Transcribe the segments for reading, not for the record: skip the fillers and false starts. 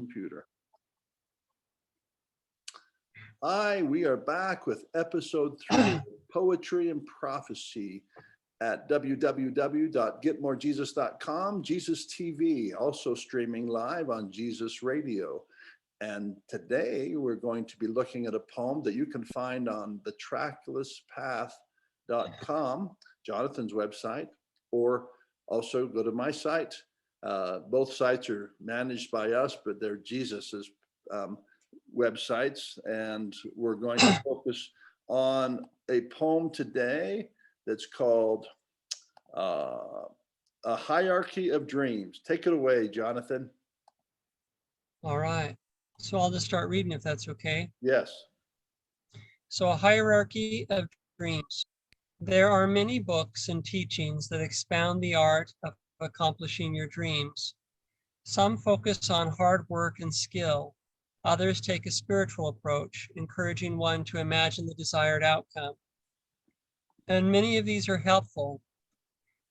computer. Hi, we are back with episode 3, Poetry and Prophecy at www.getmorejesus.com, Jesus TV, also streaming live on Jesus Radio. And today we're going to be looking at a poem that you can find on the tracklesspath.com, Jonathan's website, or also go to my site. Both sites are managed by us, but they're Jesus's websites. And we're going to focus on a poem today that's called A Hierarchy of Dreams. Take it away, Jonathan. All right. So I'll just start reading if that's okay. Yes. So a hierarchy of dreams. There are many books and teachings that expound the art of accomplishing your dreams. Some focus on hard work and skill. Others take a spiritual approach, encouraging one to imagine the desired outcome. And many of these are helpful,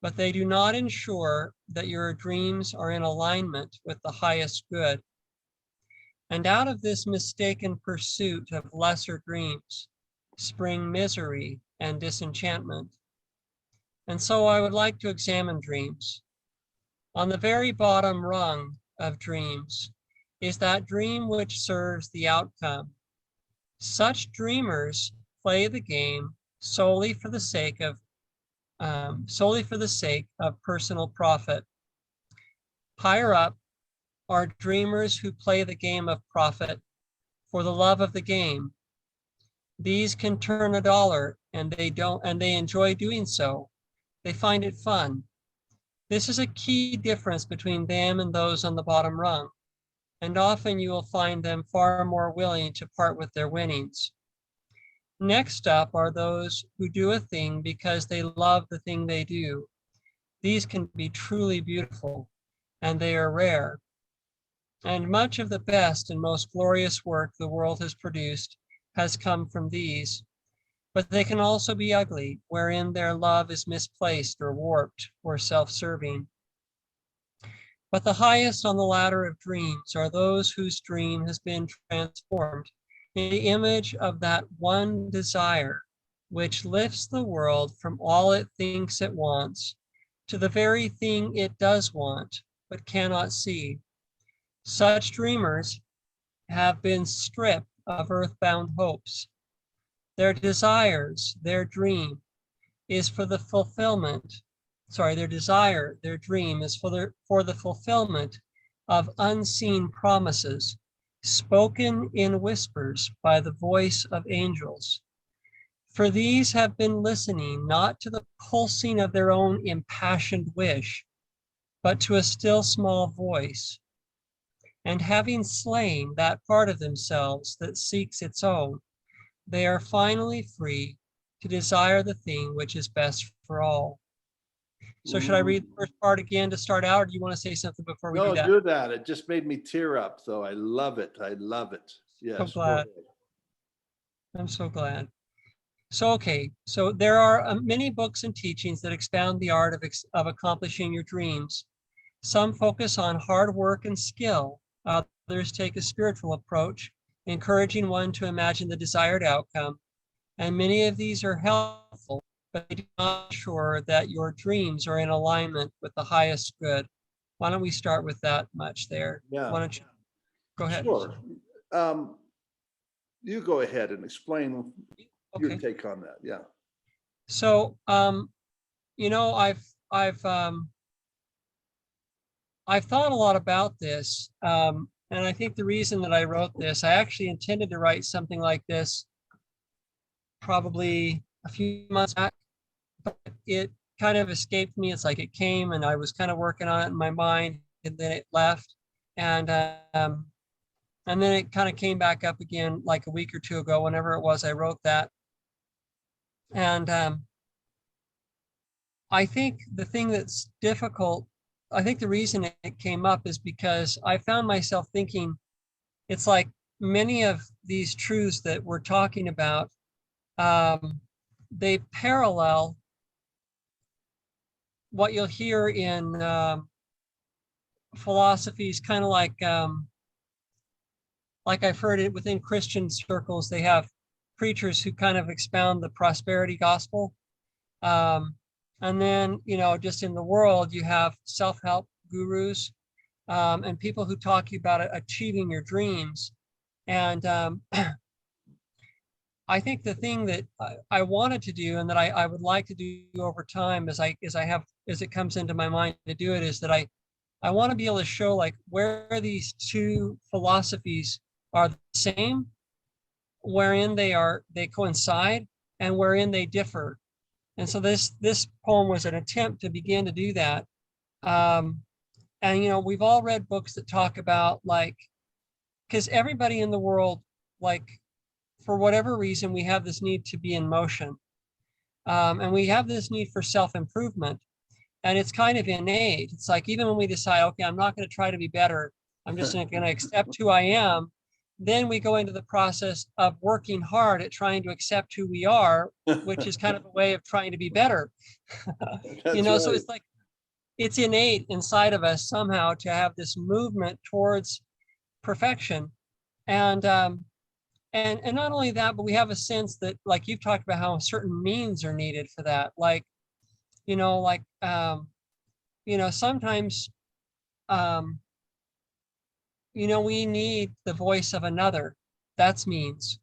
but they do not ensure that your dreams are in alignment with the highest good. And out of this mistaken pursuit of lesser dreams spring misery and disenchantment. And so I would like to examine dreams. On the very bottom rung of dreams is that dream which serves the outcome. Such dreamers play the game solely for the sake of personal profit. Higher up are dreamers who play the game of profit for the love of the game. These can turn $1 and they enjoy doing so. They find it fun. This is a key difference between them and those on the bottom rung, and often you will find them far more willing to part with their winnings. Next up are those who do a thing because they love the thing they do. These can be truly beautiful, and they are rare. And much of the best and most glorious work the world has produced has come from these. But they can also be ugly, wherein their love is misplaced or warped or self-serving. But the highest on the ladder of dreams are those whose dream has been transformed in the image of that one desire which lifts the world from all it thinks it wants to the very thing it does want but cannot see. Such dreamers have been stripped of earthbound hopes. Their desires, their dream is for the fulfillment. Their desire, their dream is for the fulfillment of unseen promises spoken in whispers by the voice of angels. For these have been listening not to the pulsing of their own impassioned wish, but to a still small voice. And having slain that part of themselves that seeks its own, they are finally free to desire the thing which is best for all. So should I read the first part again to start out, or do you want to say something before we do that? No, do that. It just made me tear up, though. I love it. I love it. Yes. So glad. I'm so glad. So, okay, so there are many books and teachings that expound the art of accomplishing your dreams. Some focus on hard work and skill. Others take a spiritual approach, encouraging one to imagine the desired outcome. And many of these are helpful, but they do not ensure that your dreams are in alignment with the highest good. Why don't we start with that much there? Yeah. Why don't you go ahead? Sure. You go ahead and explain your take on that. Yeah. So, you know, I've thought a lot about this, and I think the reason that I wrote this, I actually intended to write something like this probably a few months back, but it kind of escaped me. It's like it came and I was kind of working on it in my mind, and then it left, and then it kind of came back up again like a week or two ago, whenever it was I wrote that. And I think the thing that's difficult, I think the reason it came up is because I found myself thinking, it's like many of these truths that we're talking about, they parallel what you'll hear in philosophies, kind of like like I've heard it within Christian circles, they have preachers who kind of expound the prosperity gospel. And then, just in the world, you have self-help gurus, and people who talk to you about achieving your dreams. And I think the thing that I wanted to do and that I would like to do over time as it comes into my mind to do it, is that I want to be able to show like where these two philosophies are the same, wherein they coincide, and wherein they differ. And so this poem was an attempt to begin to do that. And we've all read books that talk about, like, because everybody in the world, like, for whatever reason, we have this need to be in motion. And we have this need for self-improvement. And it's kind of innate. It's like, even when we decide, okay, I'm not going to try to be better, I'm just going to accept who I am, then we go into the process of working hard at trying to accept who we are, which is kind of a way of trying to be better. That's So right. it's like, it's innate inside of us somehow to have this movement towards perfection. And not only that, but we have a sense that, like you've talked about, how certain means are needed for that. Like, sometimes, we need the voice of another. That's means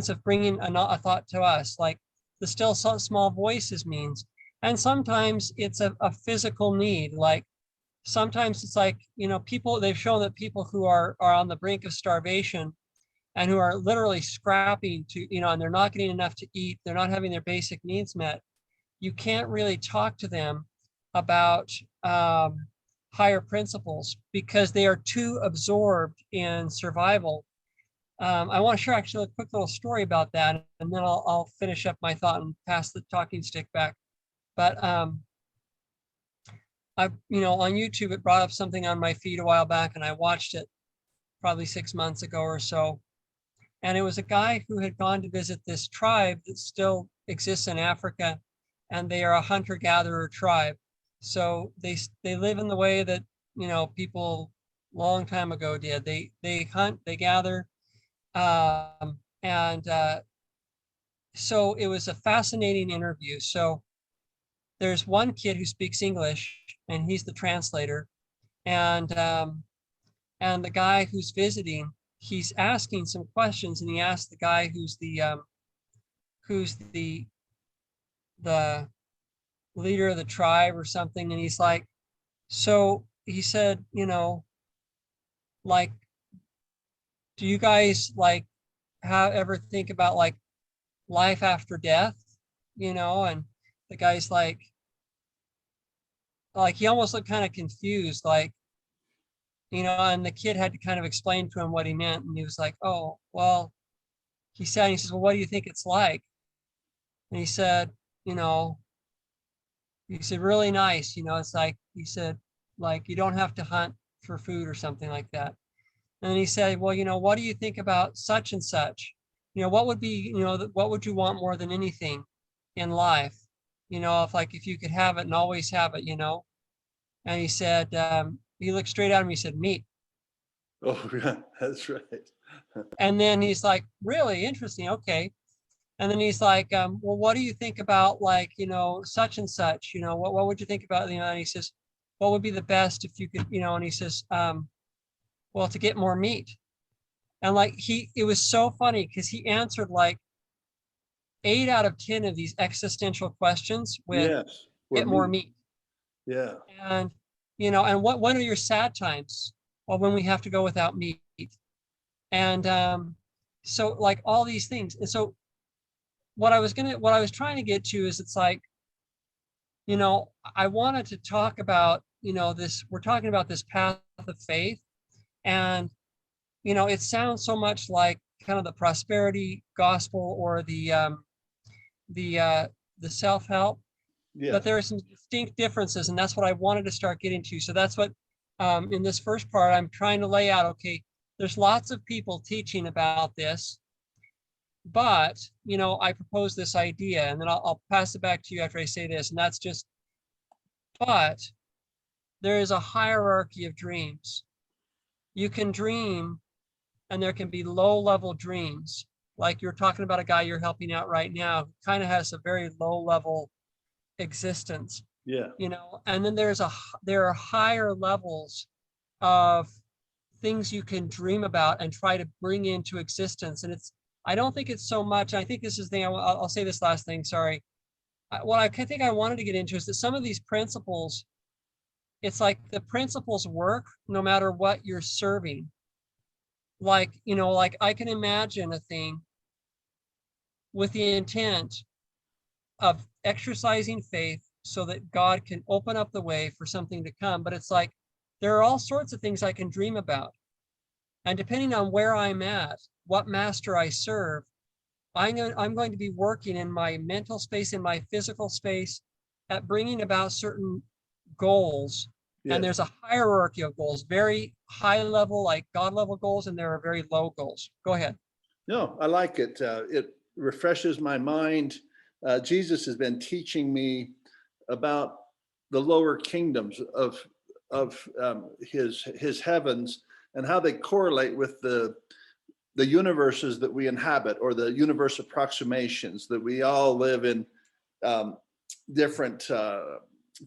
of bringing a thought to us, like the still small voice is means. And sometimes it's a physical need. Like sometimes it's like, they've shown that people who are on the brink of starvation and who are literally scrapping to, and they're not getting enough to eat, they're not having their basic needs met, you can't really talk to them about higher principles because they are too absorbed in survival. I want to share actually a quick little story about that, and then I'll finish up my thought and pass the talking stick back. But on YouTube, it brought up something on my feed a while back, and I watched it probably 6 months ago or so. And it was a guy who had gone to visit this tribe that still exists in Africa, and they are a hunter-gatherer tribe. So they live in the way that people long time ago did. They hunt, they gather, and so it was a fascinating interview. So there's one kid who speaks English, and he's the translator, and the guy who's visiting, he's asking some questions, and he asked the guy who's the leader of the tribe or something, and he's like, so he said, like, do you guys like ever think about like life after death? And the guy's like he almost looked kind of confused, like, and the kid had to kind of explain to him what he meant, and he was like, oh, well, he says, well, what do you think it's like? And he said, really nice, it's like, he said, like, you don't have to hunt for food or something like that. And then he said, well, what do you think about such and such? What would be, what would you want more than anything in life? If you could have it and always have it, And he said, he looked straight at him, he said, meat. Oh, yeah, that's right. And then he's like, really interesting, okay. And then he's like, well, what do you think about, like, such and such, what would you think about, and he says, what would be the best if you could, and he says, well, to get more meat. And like, it was so funny because he answered like 8 out of 10 of these existential questions with Yes. get more meat. Yeah. And, and when are your sad times? Well, when we have to go without meat. And so like all these things. And so what I was trying to get to is, it's like, I wanted to talk about, we're talking about this path of faith. And, it sounds so much like kind of the prosperity gospel or the self-help, Yeah. but there are some distinct differences, and that's what I wanted to start getting to. So that's what, in this first part, I'm trying to lay out, okay, there's lots of people teaching about this, but, I propose this idea, and then I'll pass it back to you after I say this, and that's just, but there is a hierarchy of dreams. You can dream and there can be low-level dreams. Like you're talking about a guy you're helping out right now, who kind of has a very low-level existence, Yeah. and then there are higher levels of things you can dream about and try to bring into existence. And I don't think it's so much, I think this is the thing, I'll say this last thing, sorry. What I think I wanted to get into is that some of these principles, it's like the principles work no matter what you're serving. Like, like I can imagine a thing with the intent of exercising faith so that God can open up the way for something to come. But it's like, there are all sorts of things I can dream about. And depending on where I'm at, what master I serve, I'm going to be working in my mental space, in my physical space, at bringing about certain goals. Yeah. And there's a hierarchy of goals, very high level, like God level goals, and there are very low goals. Go ahead. No, I like it. It refreshes my mind. Jesus has been teaching me about the lower kingdoms of his heavens and how they correlate with the universes that we inhabit, or the universe approximations that we all live in, different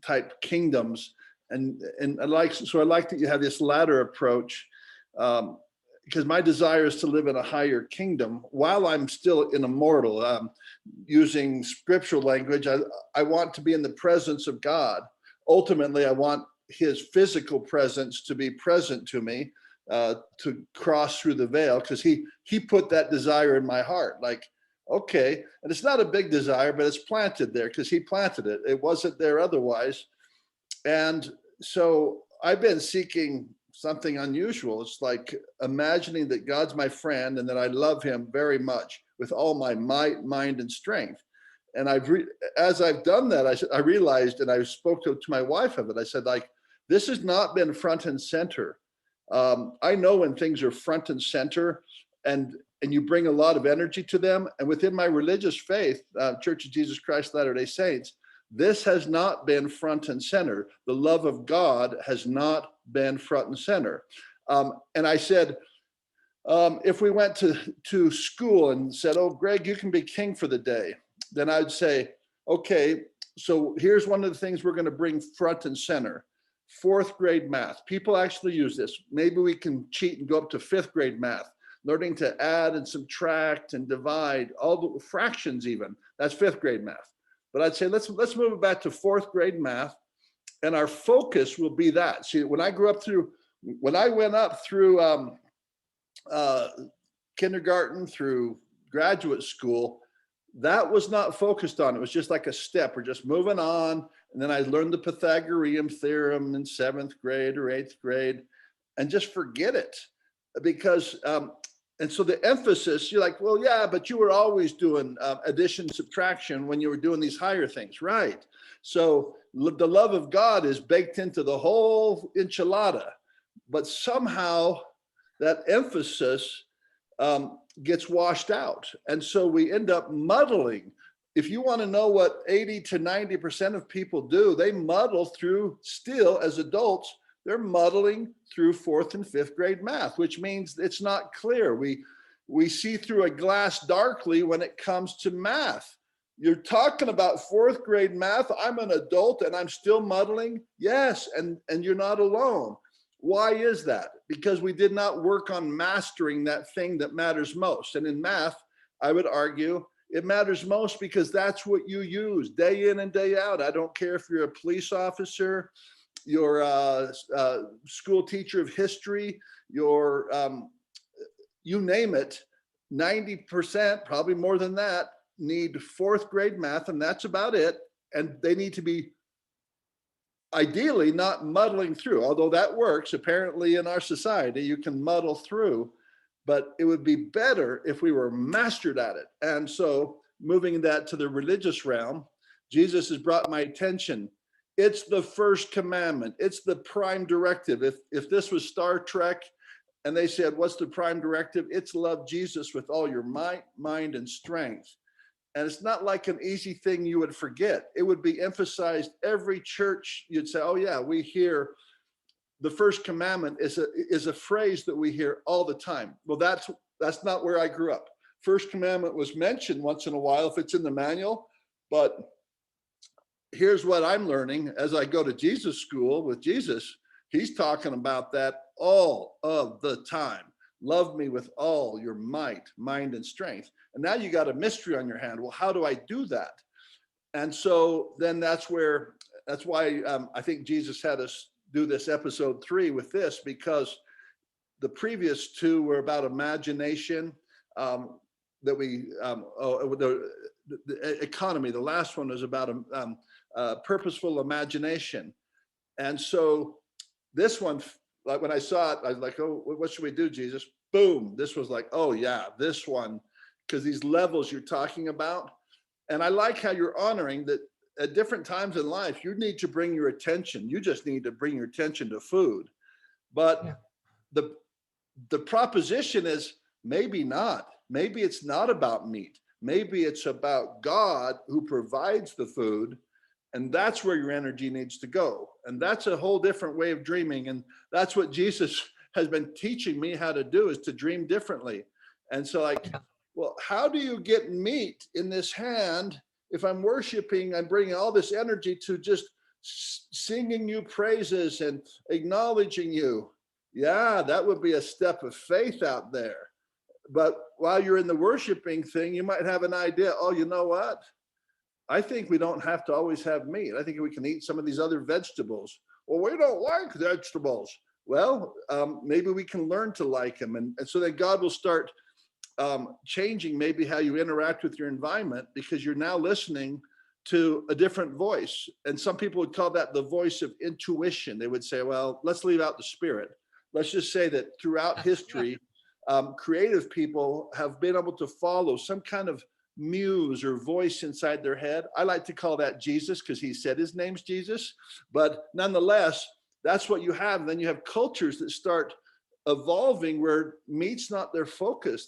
type kingdoms. And I like that you have this latter approach, because my desire is to live in a higher kingdom while I'm still in a mortal. Using scriptural language, I want to be in the presence of God. Ultimately, I want his physical presence to be present to me, to cross through the veil, because he put that desire in my heart. Like, okay, and it's not a big desire, but it's planted there because he planted it. It wasn't there otherwise. And so I've been seeking something unusual. It's like imagining that God's my friend and that I love him very much with all my might, mind, and strength. And as I've done that, I realized, and I spoke to my wife of it. I said, like, this has not been front and center. I know when things are front and center, and you bring a lot of energy to them. And within my religious faith, Church of Jesus Christ Latter-day Saints, this has not been front and center. The love of God has not been front and center. And I said, if we went to school and said, oh, Greg, you can be king for the day, then I'd say, okay, so here's one of the things we're going to bring front and center. 4th grade math. People actually use this. Maybe we can cheat and go up to 5th grade math, learning to add and subtract and divide, all the fractions even. That's 5th grade math. But I'd say let's move it back to 4th grade math, and our focus will be that. See, when I went up through kindergarten through graduate school, that was not focused on. It was just like a step. We're just moving on. And then I learned the Pythagorean theorem in 7th grade or 8th grade, and just forget it. Because, and so the emphasis, you're like, well, yeah, but you were always doing addition, subtraction when you were doing these higher things, right? So the love of God is baked into the whole enchilada, but somehow that emphasis gets washed out. And so we end up muddling. If you want to know what 80 to 90% of people do, they muddle through, still as adults, they're muddling through 4th and 5th grade math, which means it's not clear. We see through a glass darkly when it comes to math. You're talking about 4th grade math. I'm an adult and I'm still muddling. Yes, and you're not alone. Why is that? Because we did not work on mastering that thing that matters most. And in math, I would argue it matters most because that's what you use day in and day out. I don't care if you're a police officer, you're a school teacher of history, you're, you name it, 90%, probably more than that, need 4th grade math, and that's about it. And they need to be ideally not muddling through, although that works apparently in our society. You can muddle through, but it would be better if we were mastered at it. And so moving that to the religious realm, Jesus has brought my attention. It's the first commandment. It's the prime directive. If this was Star Trek and they said, what's the prime directive? It's love Jesus with all your might, mind, and strength. And it's not like an easy thing you would forget. It would be emphasized every church. You'd say, oh yeah, we hear the first commandment is a phrase that we hear all the time. Well, that's not where I grew up. First commandment was mentioned once in a while if it's in the manual, but here's what I'm learning as I go to Jesus school with Jesus. He's talking about that all of the time. Love me with all your might, mind, and strength. And now you got a mystery on your hand. Well, how do I do that? And so then that's why I think Jesus had us do this episode 3 with this, because the previous 2 were about imagination, that we, the economy. The last one was about purposeful imagination. And so this one, like when I saw it, I was like, oh, what should we do, Jesus? Boom. This was like, oh yeah, this one, because these levels you're talking about. And I like how you're honoring that at different times in life, you need to bring your attention. You just need to bring your attention to food. But yeah, the proposition is maybe not. Maybe it's not about meat. Maybe it's about God who provides the food. And that's where your energy needs to go. And that's a whole different way of dreaming. And that's what Jesus has been teaching me how to do, is to dream differently. And so like, well, how do you get meat in this hand? If I'm worshiping, I'm bringing all this energy to just singing you praises and acknowledging you. Yeah, that would be a step of faith out there. But while you're in the worshiping thing, you might have an idea, oh, you know what? I think we don't have to always have meat. I think we can eat some of these other vegetables. Well, we don't like vegetables. Well, maybe we can learn to like them. And so that God will start changing maybe how you interact with your environment, because you're now listening to a different voice. And some people would call that the voice of intuition. They would say, well, let's leave out the spirit. Let's just say that throughout history, creative people have been able to follow some kind of muse or voice inside their head. I like to call that Jesus, because he said his name's Jesus. But nonetheless, that's what you have. And then you have cultures that start evolving where meat's not their focus.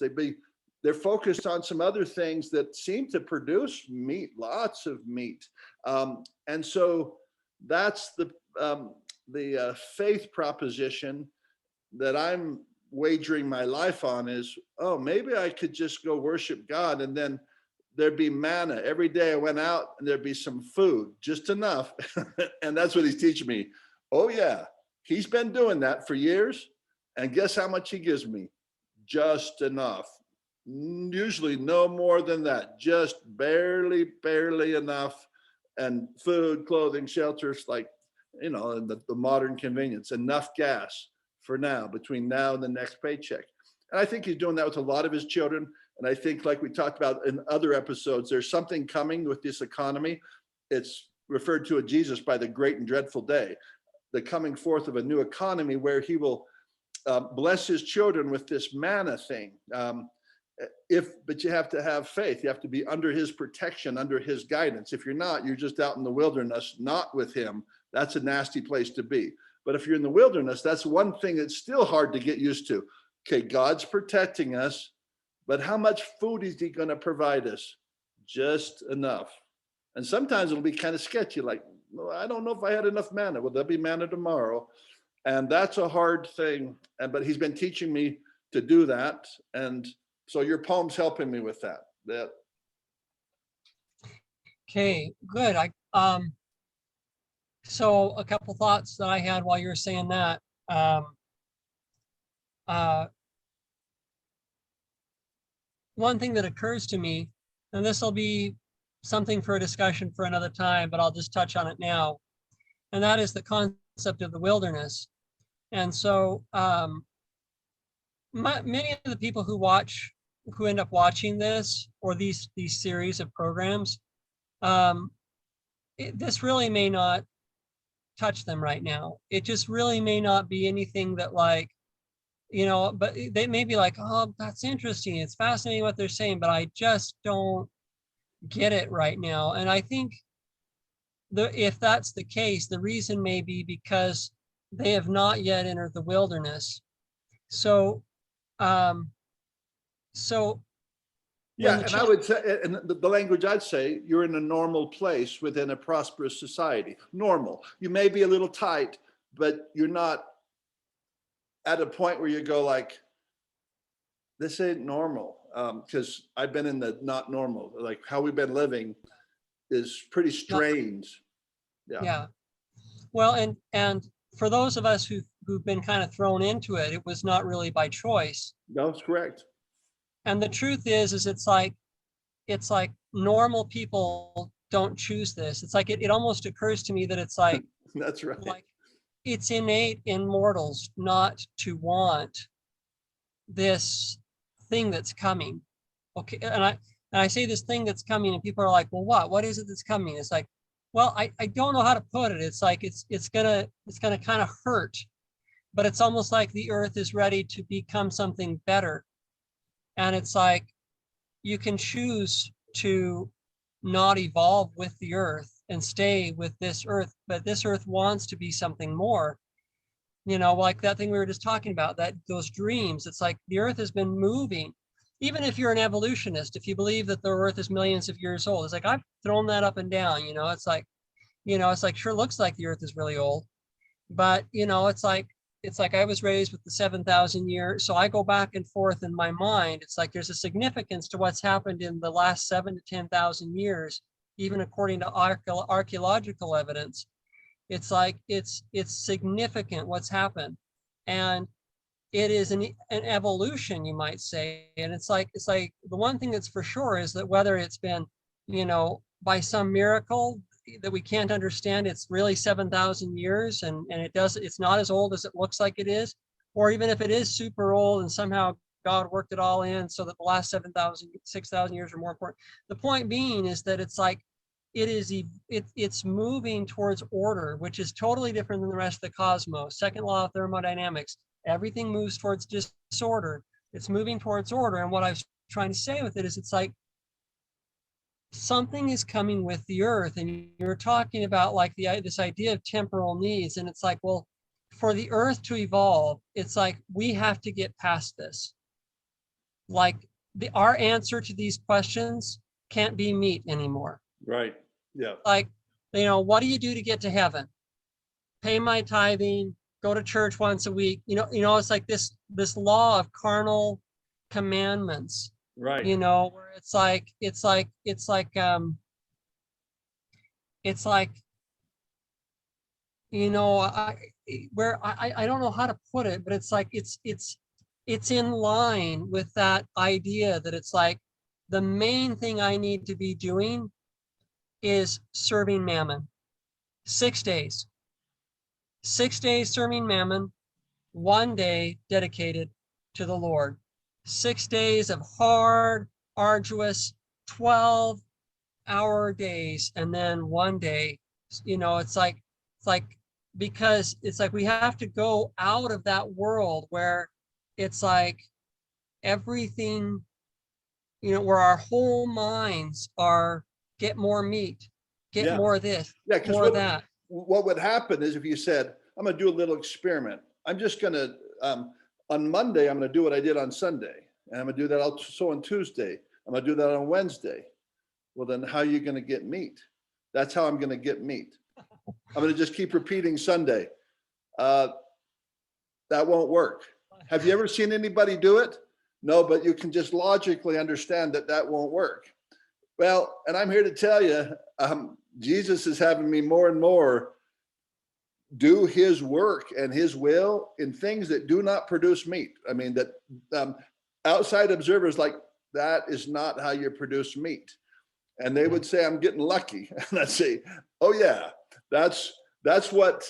They're focused on some other things that seem to produce meat, lots of meat. And so that's the faith proposition that I'm wagering my life on is, oh, maybe I could just go worship God, and then there'd be manna. Every day I went out and there'd be some food, just enough. And that's what he's teaching me. Oh yeah, he's been doing that for years. And guess how much he gives me? Just enough. Usually no more than that, just barely enough. And food, clothing, shelters, like, you know, and the modern convenience, enough gas for now, between now and the next paycheck. And I think he's doing that with a lot of his children. And I think, like we talked about in other episodes, there's something coming with this economy. It's referred to at Jesus by the great and dreadful day, the coming forth of a new economy where he will bless his children with this manna thing. But you have to have faith. You have to be under his protection, under his guidance. If you're not, you're just out in the wilderness, not with him. That's a nasty place to be. But if you're in the wilderness, that's one thing that's still hard to get used to. Okay, God's protecting us, but how much food is he going to provide us? Just enough. And sometimes it'll be kind of sketchy, like, well, I don't know if I had enough manna. Well, there'll be manna tomorrow. And that's a hard thing. But he's been teaching me to do that. And so your poem's helping me with that. Okay, good. So a couple thoughts that I had while you were saying that. One thing that occurs to me, and this will be something for a discussion for another time, but I'll just touch on it now, and that is the concept of the wilderness. And so many of the people who end up watching this or these series of programs, this really may not touch them right now. It just really may not be anything that, like, you know, but they may be like, oh, that's interesting, it's fascinating what they're saying, but I just don't get it right now. And I think if that's the case, the reason may be because they have not yet entered the wilderness. So yeah, and I would say, and the language I'd say, you're in a normal place within a prosperous society. Normal. You may be a little tight, but you're not at a point where you go like, this ain't normal. Because I've been in the not normal, like how we've been living is pretty Not- strange. Yeah, Yeah. Well, and for those of us who've been kind of thrown into it, it was not really by choice. that's correct. And the truth is it's like normal people don't choose this. It's like it almost occurs to me that it's That's right. like it's innate in mortals not to want this thing that's coming. Okay, and I say this thing that's coming, and people are like, well, what is it that's coming? It's like, well, I don't know how to put it. It's like it's gonna kind of hurt, but it's almost like the earth is ready to become something better. And it's like you can choose to not evolve with the earth and stay with this earth, but this earth wants to be something more. You know, like that thing we were just talking about, that those dreams. It's like the earth has been moving. Even if you're an evolutionist, if you believe that the earth is millions of years old, it's like I've thrown that up and down. It's like sure looks like the earth is really old, but it's like I was raised with the 7,000 years, so I go back and forth in my mind. It's like there's a significance to what's happened in the last 7 to 10,000 years, even according to archaeological evidence. It's like it's significant what's happened, and it is an evolution, you might say. And it's like the one thing that's for sure is that whether it's been, by some miracle that we can't understand, it's really 7,000 years, and it's not as old as it looks like it is, or even if it is super old and somehow God worked it all in so that the last 7,000, 6,000 years are more important. The point being is that it's like it's moving towards order, which is totally different than the rest of the cosmos. Second law of thermodynamics, everything moves towards disorder. It's moving towards order. And what I was trying to say with it is it's like something is coming with the earth. And you're talking about like this idea of temporal needs. And it's like, well, for the earth to evolve, it's like we have to get past this. Like our answer to these questions can't be meat anymore. Right. Yeah. Like, what do you do to get to heaven? Pay my tithing, go to church once a week. It's like this law of carnal commandments. Right. Where it's like I don't know how to put it, but it's like it's in line with that idea that it's like the main thing I need to be doing is serving mammon. 6 days. 6 days serving mammon, 1 day dedicated to the Lord. 6 days of hard, arduous, 12-hour days, and then 1 day. It's like because it's like we have to go out of that world where it's like everything, where our whole minds are get more meat, get Yeah. more of this, Yeah, because more of that. what would happen is if you said, I'm going to do a little experiment. I'm just going to, on Monday, I'm going to do what I did on Sunday. And I'm going to do that also on Tuesday. I'm going to do that on Wednesday. Well, then how are you going to get meat? That's how I'm going to get meat. I'm going to just keep repeating Sunday. That won't work. Have you ever seen anybody do it? No, but you can just logically understand that won't work. Well, and I'm here to tell you, Jesus is having me more and more do his work and his will in things that do not produce meat. I mean, that outside observers like, that is not how you produce meat. And they would say, I'm getting lucky. And I'd say, oh yeah, that's what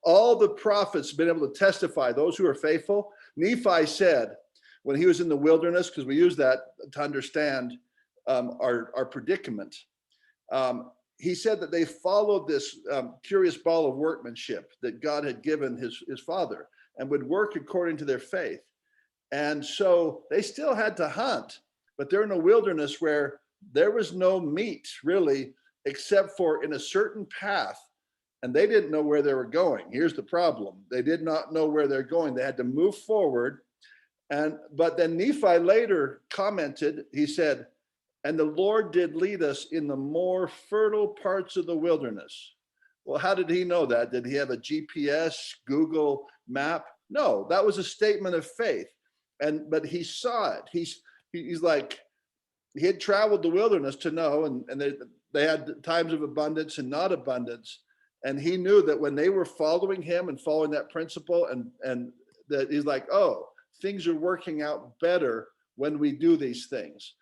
all the prophets have been able to testify, those who are faithful. Nephi said, when he was in the wilderness, because we use that to understand our predicament, he said that they followed this curious ball of workmanship that God had given his father and would work according to their faith. And so they still had to hunt, but they're in a wilderness where there was no meat really, except for in a certain path. And they didn't know where they were going. Here's the problem. They did not know where they're going. They had to move forward. But then Nephi later commented, he said, and the Lord did lead us in the more fertile parts of the wilderness. Well, how did he know that? Did he have a GPS, Google map? No, that was a statement of faith. But he saw it. He's like, he had traveled the wilderness to know, and they had times of abundance and not abundance. And he knew that when they were following him and following that principle, and that he's like, oh, things are working out better when we do these things.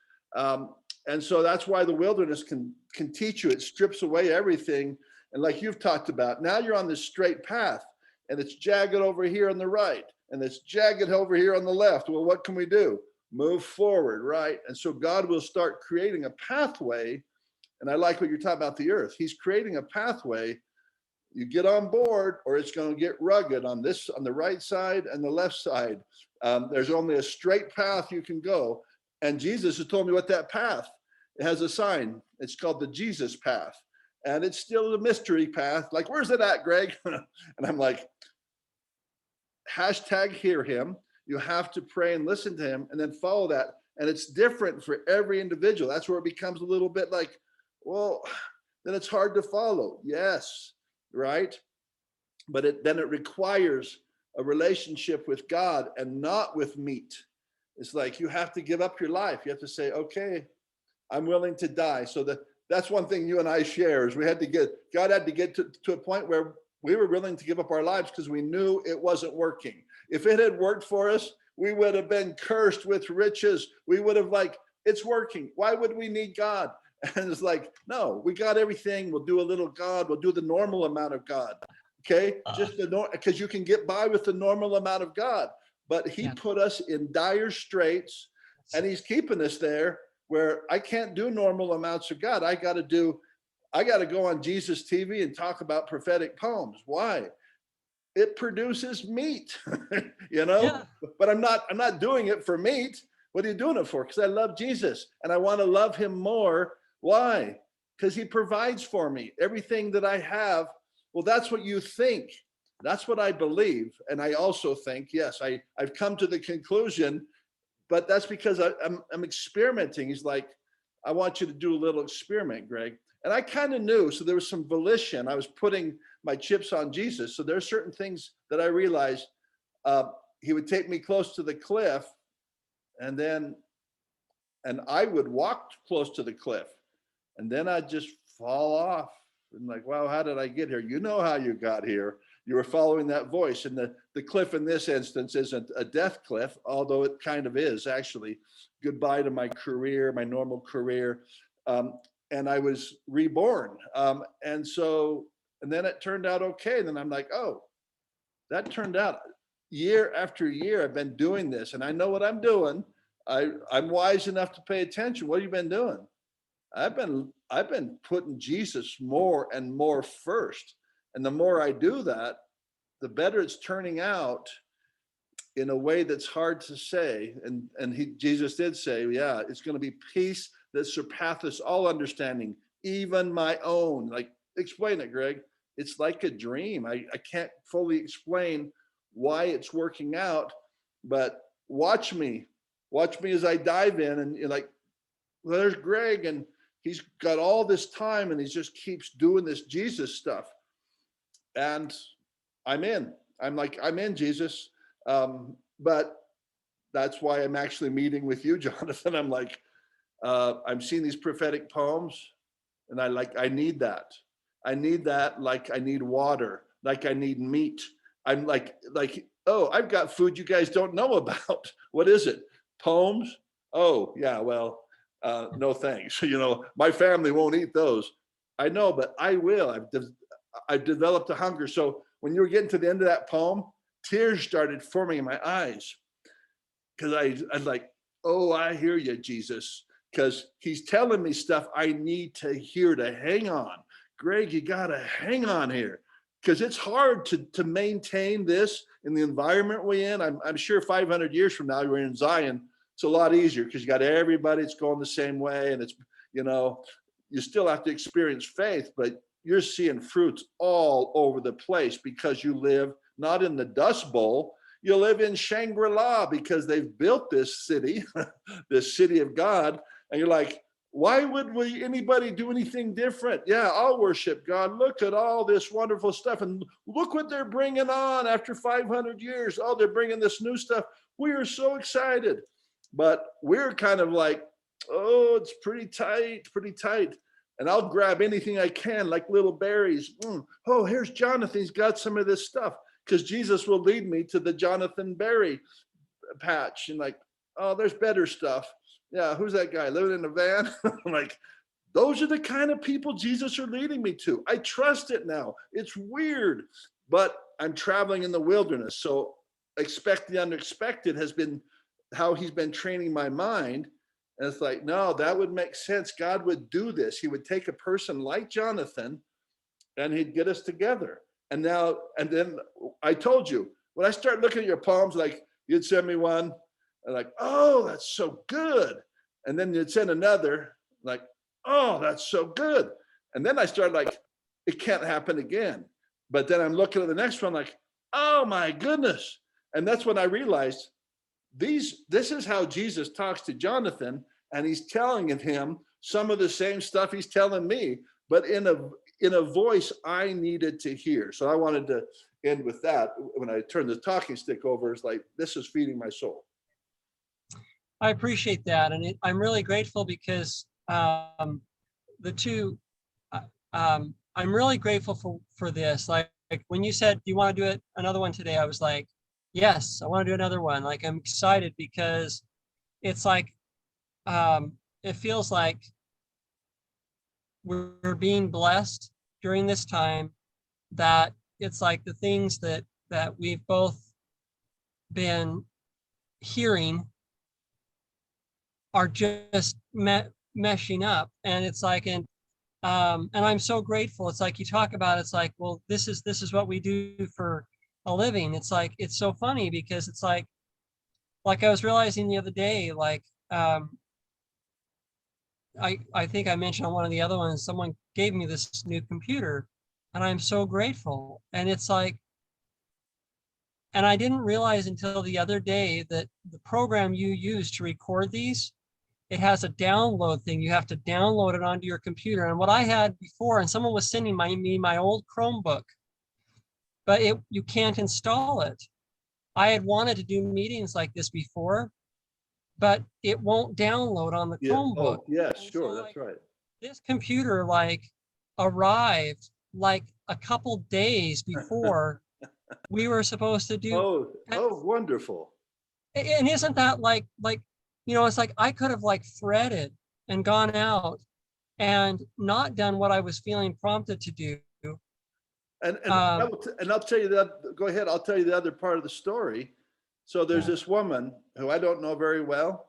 And so that's why the wilderness can teach you. It strips away everything. And like you've talked about, now you're on this straight path, and it's jagged over here on the right, and it's jagged over here on the left. Well, what can we do? Move forward, right? And so God will start creating a pathway. And I like what you're talking about the earth. He's creating a pathway. You get on board, or it's going to get rugged on the right side and the left side. There's only a straight path you can go. And Jesus has told me what that path, it has a sign. It's called the Jesus path. And it's still a mystery path. Like, where's it at, Greg? And I'm like, hashtag hear him. You have to pray and listen to him and then follow that. And it's different for every individual. That's where it becomes a little bit like, well, then it's hard to follow. Yes, right? But then it requires a relationship with God and not with meat. It's like you have to give up your life. You have to say, okay, I'm willing to die. So that's one thing you and I share is God had to get to a point where we were willing to give up our lives because we knew it wasn't working. If it had worked for us, we would have been cursed with riches. We would have it's working. Why would we need God? And it's like, no, we got everything. We'll do a little God. We'll do the normal amount of God. Okay. Because you can get by with the normal amount of God, but he put us in dire straits, and he's keeping us there where I can't do normal amounts of God. I got to go on Jesus TV and talk about prophetic poems. Why? It produces meat, but I'm not doing it for meat. What are you doing it for? Because I love Jesus and I want to love him more. Why? Because he provides for me everything that I have. Well, that's what you think. That's what I believe. And I also think, yes, I've come to the conclusion, but that's because I'm experimenting. He's like, I want you to do a little experiment, Greg. And I kind of knew, so there was some volition. I was putting my chips on Jesus. So there are certain things that I realized he would take me close to the cliff, and I would walk close to the cliff, and then I'd just fall off. And like, wow, how did I get here? You know how you got here. You were following that voice. And the cliff in this instance isn't a death cliff, although it kind of is actually. Goodbye to my career, my normal career. And I was reborn. And then it turned out okay. And then I'm like, oh, that turned out. Year after year, I've been doing this, and I know what I'm doing. I'm wise enough to pay attention. What have you been doing? I've been putting Jesus more and more first. And the more I do that, the better it's turning out in a way that's hard to say. And Jesus did say, yeah, it's going to be peace that surpasses all understanding, even my own. Like, explain it, Greg. It's like a dream. I can't fully explain why it's working out, but watch me as I dive in, and you're like, well, there's Greg, and he's got all this time, and he just keeps doing this Jesus stuff. And I'm in. I'm in, Jesus. But that's why I'm actually meeting with you, Jonathan. I'm like, I'm seeing these prophetic poems, and I need that. I need that like I need water, like I need meat. I'm like, oh, I've got food you guys don't know about. What is it? Poems? Oh, yeah, well, no thanks. My family won't eat those. I know, but I will. I've developed a hunger. So when you were getting to the end of that poem, tears started forming in my eyes, because I was like, oh, I hear you, Jesus, because he's telling me stuff I need to hear to hang on. Greg, you got to hang on here, because it's hard to maintain this in the environment we're in. I'm sure 500 years from now, we're in Zion. It's a lot easier because you got everybody that's going the same way. And it's, you still have to experience faith, but you're seeing fruits all over the place because you live not in the Dust Bowl. You live in Shangri-La because they've built this city, this city of God. And you're like, Why would anybody do anything different? Yeah, I'll worship God. Look at all this wonderful stuff. And look what they're bringing on after 500 years. Oh, they're bringing this new stuff. We are so excited. But we're kind of like, oh, it's pretty tight, pretty tight. And I'll grab anything I can, like little berries. Oh, here's Jonathan. He's got some of this stuff. Because Jesus will lead me to the Jonathan Berry patch. And like, oh, there's better stuff. Yeah, who's that guy living in a van? I'm like, those are the kind of people Jesus are leading me to. I trust it now. It's weird, but I'm traveling in the wilderness. So expect the unexpected has been how he's been training my mind. And it's like, no, that would make sense. God would do this. He would take a person like Jonathan and he'd get us together. And then I told you, when I start looking at your poems, like you'd send me one, and like, oh, that's so good. And then you'd send another, like, oh, that's so good. And then I started like, it can't happen again. But then I'm looking at the next one, like, oh my goodness. And that's when I realized this is how Jesus talks to Jonathan, and he's telling him some of the same stuff he's telling me, but in a voice I needed to hear. So I wanted to end with that. When I turned the talking stick over, it's like, this is feeding my soul. I appreciate that. And I'm really grateful because I'm really grateful for this. Like when you said, do you want to do another one today? I was like, yes, I want to do another one. Like, I'm excited because it's like, it feels like we're being blessed during this time, that it's like the things that we've both been hearing are just meshing up. And it's like, and I'm so grateful. It's like you talk about, it's like, well, this is what we do for a living. It's like, it's so funny because it's like I was realizing the other day, like, I think I mentioned on one of the other ones, someone gave me this new computer and I'm so grateful. And it's like, and I didn't realize until the other day that the program you use to record these, it has a download thing. You have to download it onto your computer. And what I had before, and someone was sending me my old Chromebook, but you can't install it. I had wanted to do meetings like this before, but it won't download on the Chromebook. Oh, yes, And sure, so, that's like, right. this computer like arrived like a couple days before we were supposed to do. Oh, wonderful. And isn't that like, it's like I could have like fretted and gone out and not done what I was feeling prompted to do. And I'll tell you that, go ahead, I'll tell you the other part of the story. So there's this woman who I don't know very well,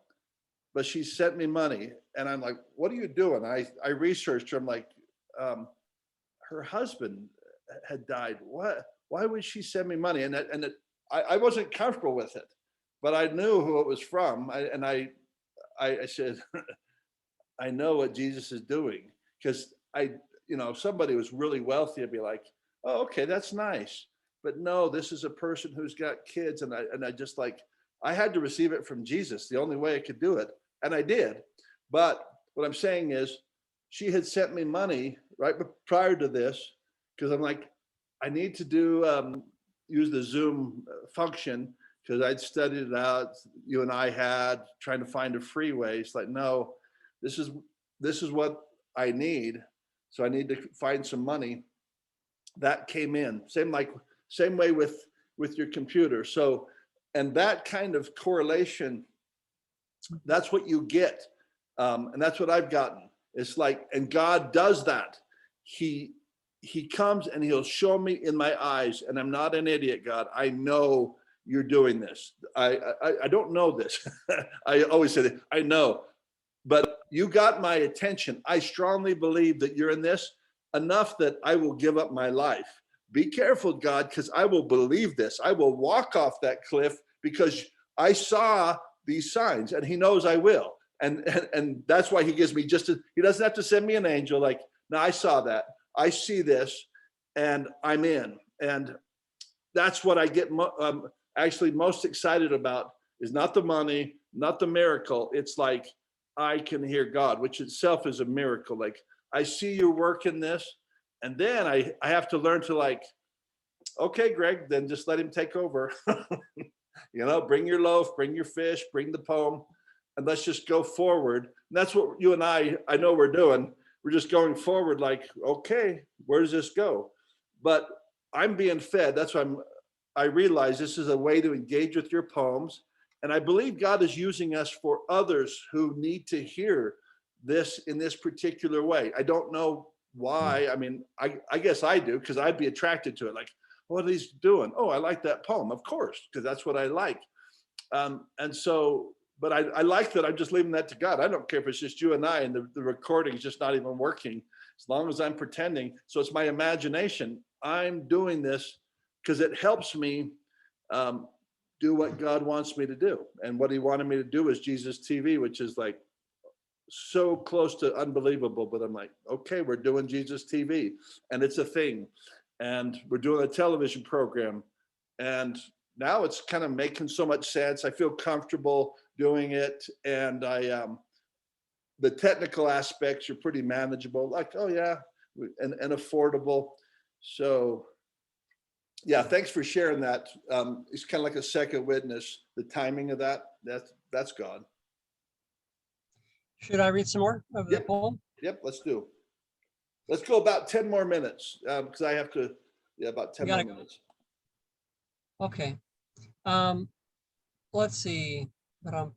but she sent me money. And I'm like, what are you doing? I researched her. I'm like, her husband had died. Why would she send me money? And I wasn't comfortable with it, but I knew who it was from. I said, I know what Jesus is doing. Because if somebody was really wealthy, I'd be like, oh, okay, that's nice. But no, this is a person who's got kids. And I just like, I had to receive it from Jesus, the only way I could do it. And I did. But what I'm saying is, she had sent me money right prior to this, because I'm like, I need to use the Zoom function, because I'd studied it out. You and I had trying to find a free way. It's like, no, this is what I need. So I need to find some money. That came in. Same way with your computer. So, and that kind of correlation, that's what you get. And that's what I've gotten. It's like, and God does that. He comes and he'll show me in my eyes, and I'm not an idiot, God. I know you're doing this. I don't know this. I always say that, I know, but you got my attention. I strongly believe that you're in this enough that I will give up my life. Be careful, God, because I will believe this. I will walk off that cliff because I saw these signs, and he knows I will. And that's why he gives me he doesn't have to send me an angel. Like, no, I saw that. I see this, and I'm in. And that's what I get actually most excited about, is not the money, not the miracle. It's like, I can hear God, which itself is a miracle. Like, I see your work in this. And then I have to learn to like, okay, Greg, then just let him take over. Bring your loaf, bring your fish, bring the poem, and let's just go forward. And that's what you and I know we're doing. We're just going forward like, okay, where does this go? But I'm being fed. That's why I realize this is a way to engage with your poems. And I believe God is using us for others who need to hear this in this particular way. I don't know why. I mean, I guess I do, because I'd be attracted to it. Like, what are these doing? Oh, I like that poem, of course, because that's what I like. And so, but I like that. I'm just leaving that to God. I don't care if it's just you and I, and the recording is just not even working, as long as I'm pretending. So it's my imagination. I'm doing this because it helps me do what God wants me to do. And what he wanted me to do is Jesus TV, which is like so close to unbelievable. But I'm like, okay, we're doing Jesus TV, and it's a thing. And we're doing a television program. And now it's kind of making so much sense. I feel comfortable doing it. And the technical aspects are pretty manageable, like, oh yeah, and affordable. So yeah, thanks for sharing that. It's kind of like a second witness. The timing of that's God. Should I read some more of the Yep. poem? Yep, let's go about 10 more minutes, because I have to, about 10 more minutes. Okay. Let's see. I don't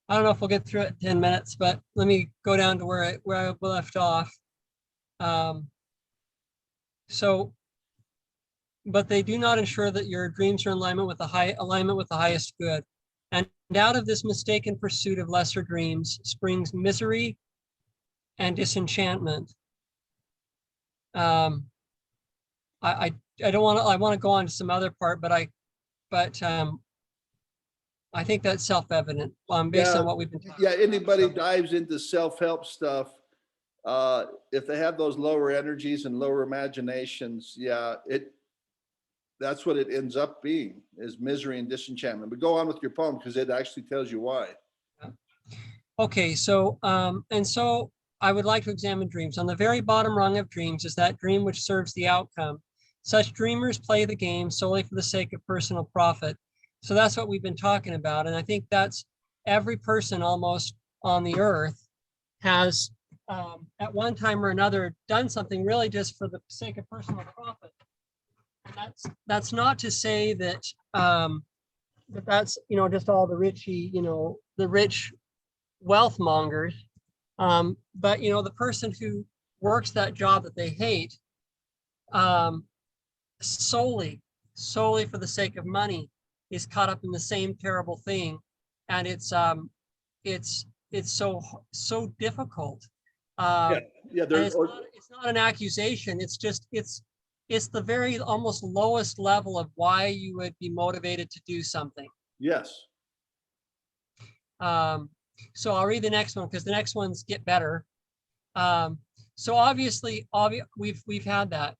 know if we'll get through it in 10 minutes, but let me go down to where I left off. But they do not ensure that your dreams are in alignment with the highest good. And out of this mistaken pursuit of lesser dreams springs misery and disenchantment. I don't want to. I want to go on to some other part, but I think that's self-evident based on what we've been talking about. Anybody dives into self-help stuff, if they have those lower energies and lower imaginations, that's what it ends up being, is misery and disenchantment. But go on with your poem, because it actually tells you why. Okay, so so I would like to examine dreams. On the very bottom rung of dreams is that dream which serves the outcome. Such dreamers play the game solely for the sake of personal profit. So that's what we've been talking about. And I think that's every person almost on the earth has at one time or another done something really just for the sake of personal profit. And that's not to say that that's just all the the rich wealth mongers, but the person who works that job that they hate solely for the sake of money is caught up in the same terrible thing, and it's so difficult. It's not an accusation. It's just it's the very almost lowest level of why you would be motivated to do something. Yes. So I'll read the next one, because the next ones get better. So obviously we've had that.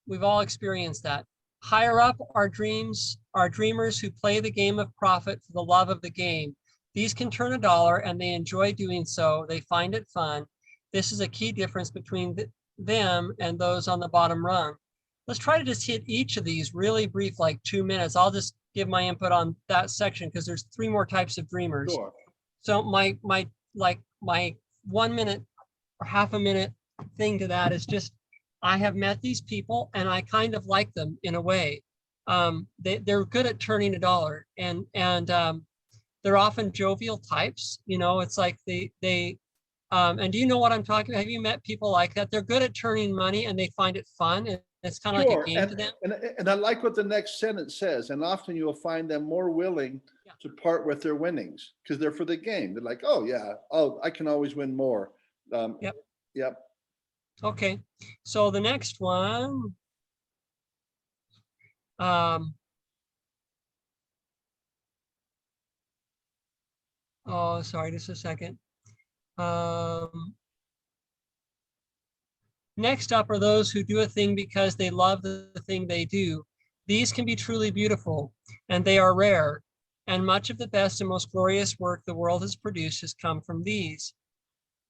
We've all experienced that. Higher up are dreamers who play the game of profit for the love of the game. These can turn a dollar, and they enjoy doing so. They find it fun. This is a key difference between them and those on the bottom rung. Let's try to just hit each of these really brief, like 2 minutes. I'll just give my input on that section, because there's 3 more types of dreamers. Sure. So my 1 minute or half a minute thing to that is just, I have met these people and I kind of like them in a way. They're good at turning a dollar, and they're often jovial types. It's like they and do you know what I'm talking about? Have you met people like that? They're good at turning money and they find it fun. And it's kind of like a game to them. And I like what the next sentence says. And often you'll find them more willing to part with their winnings, because they're for the game. They're like, oh yeah, I can always win more. Yep. Okay. So the next one. Oh, sorry, just a second. Next up are those who do a thing because they love the thing they do. These can be truly beautiful, and they are rare. and much of the best and most glorious work the world has produced has come from these.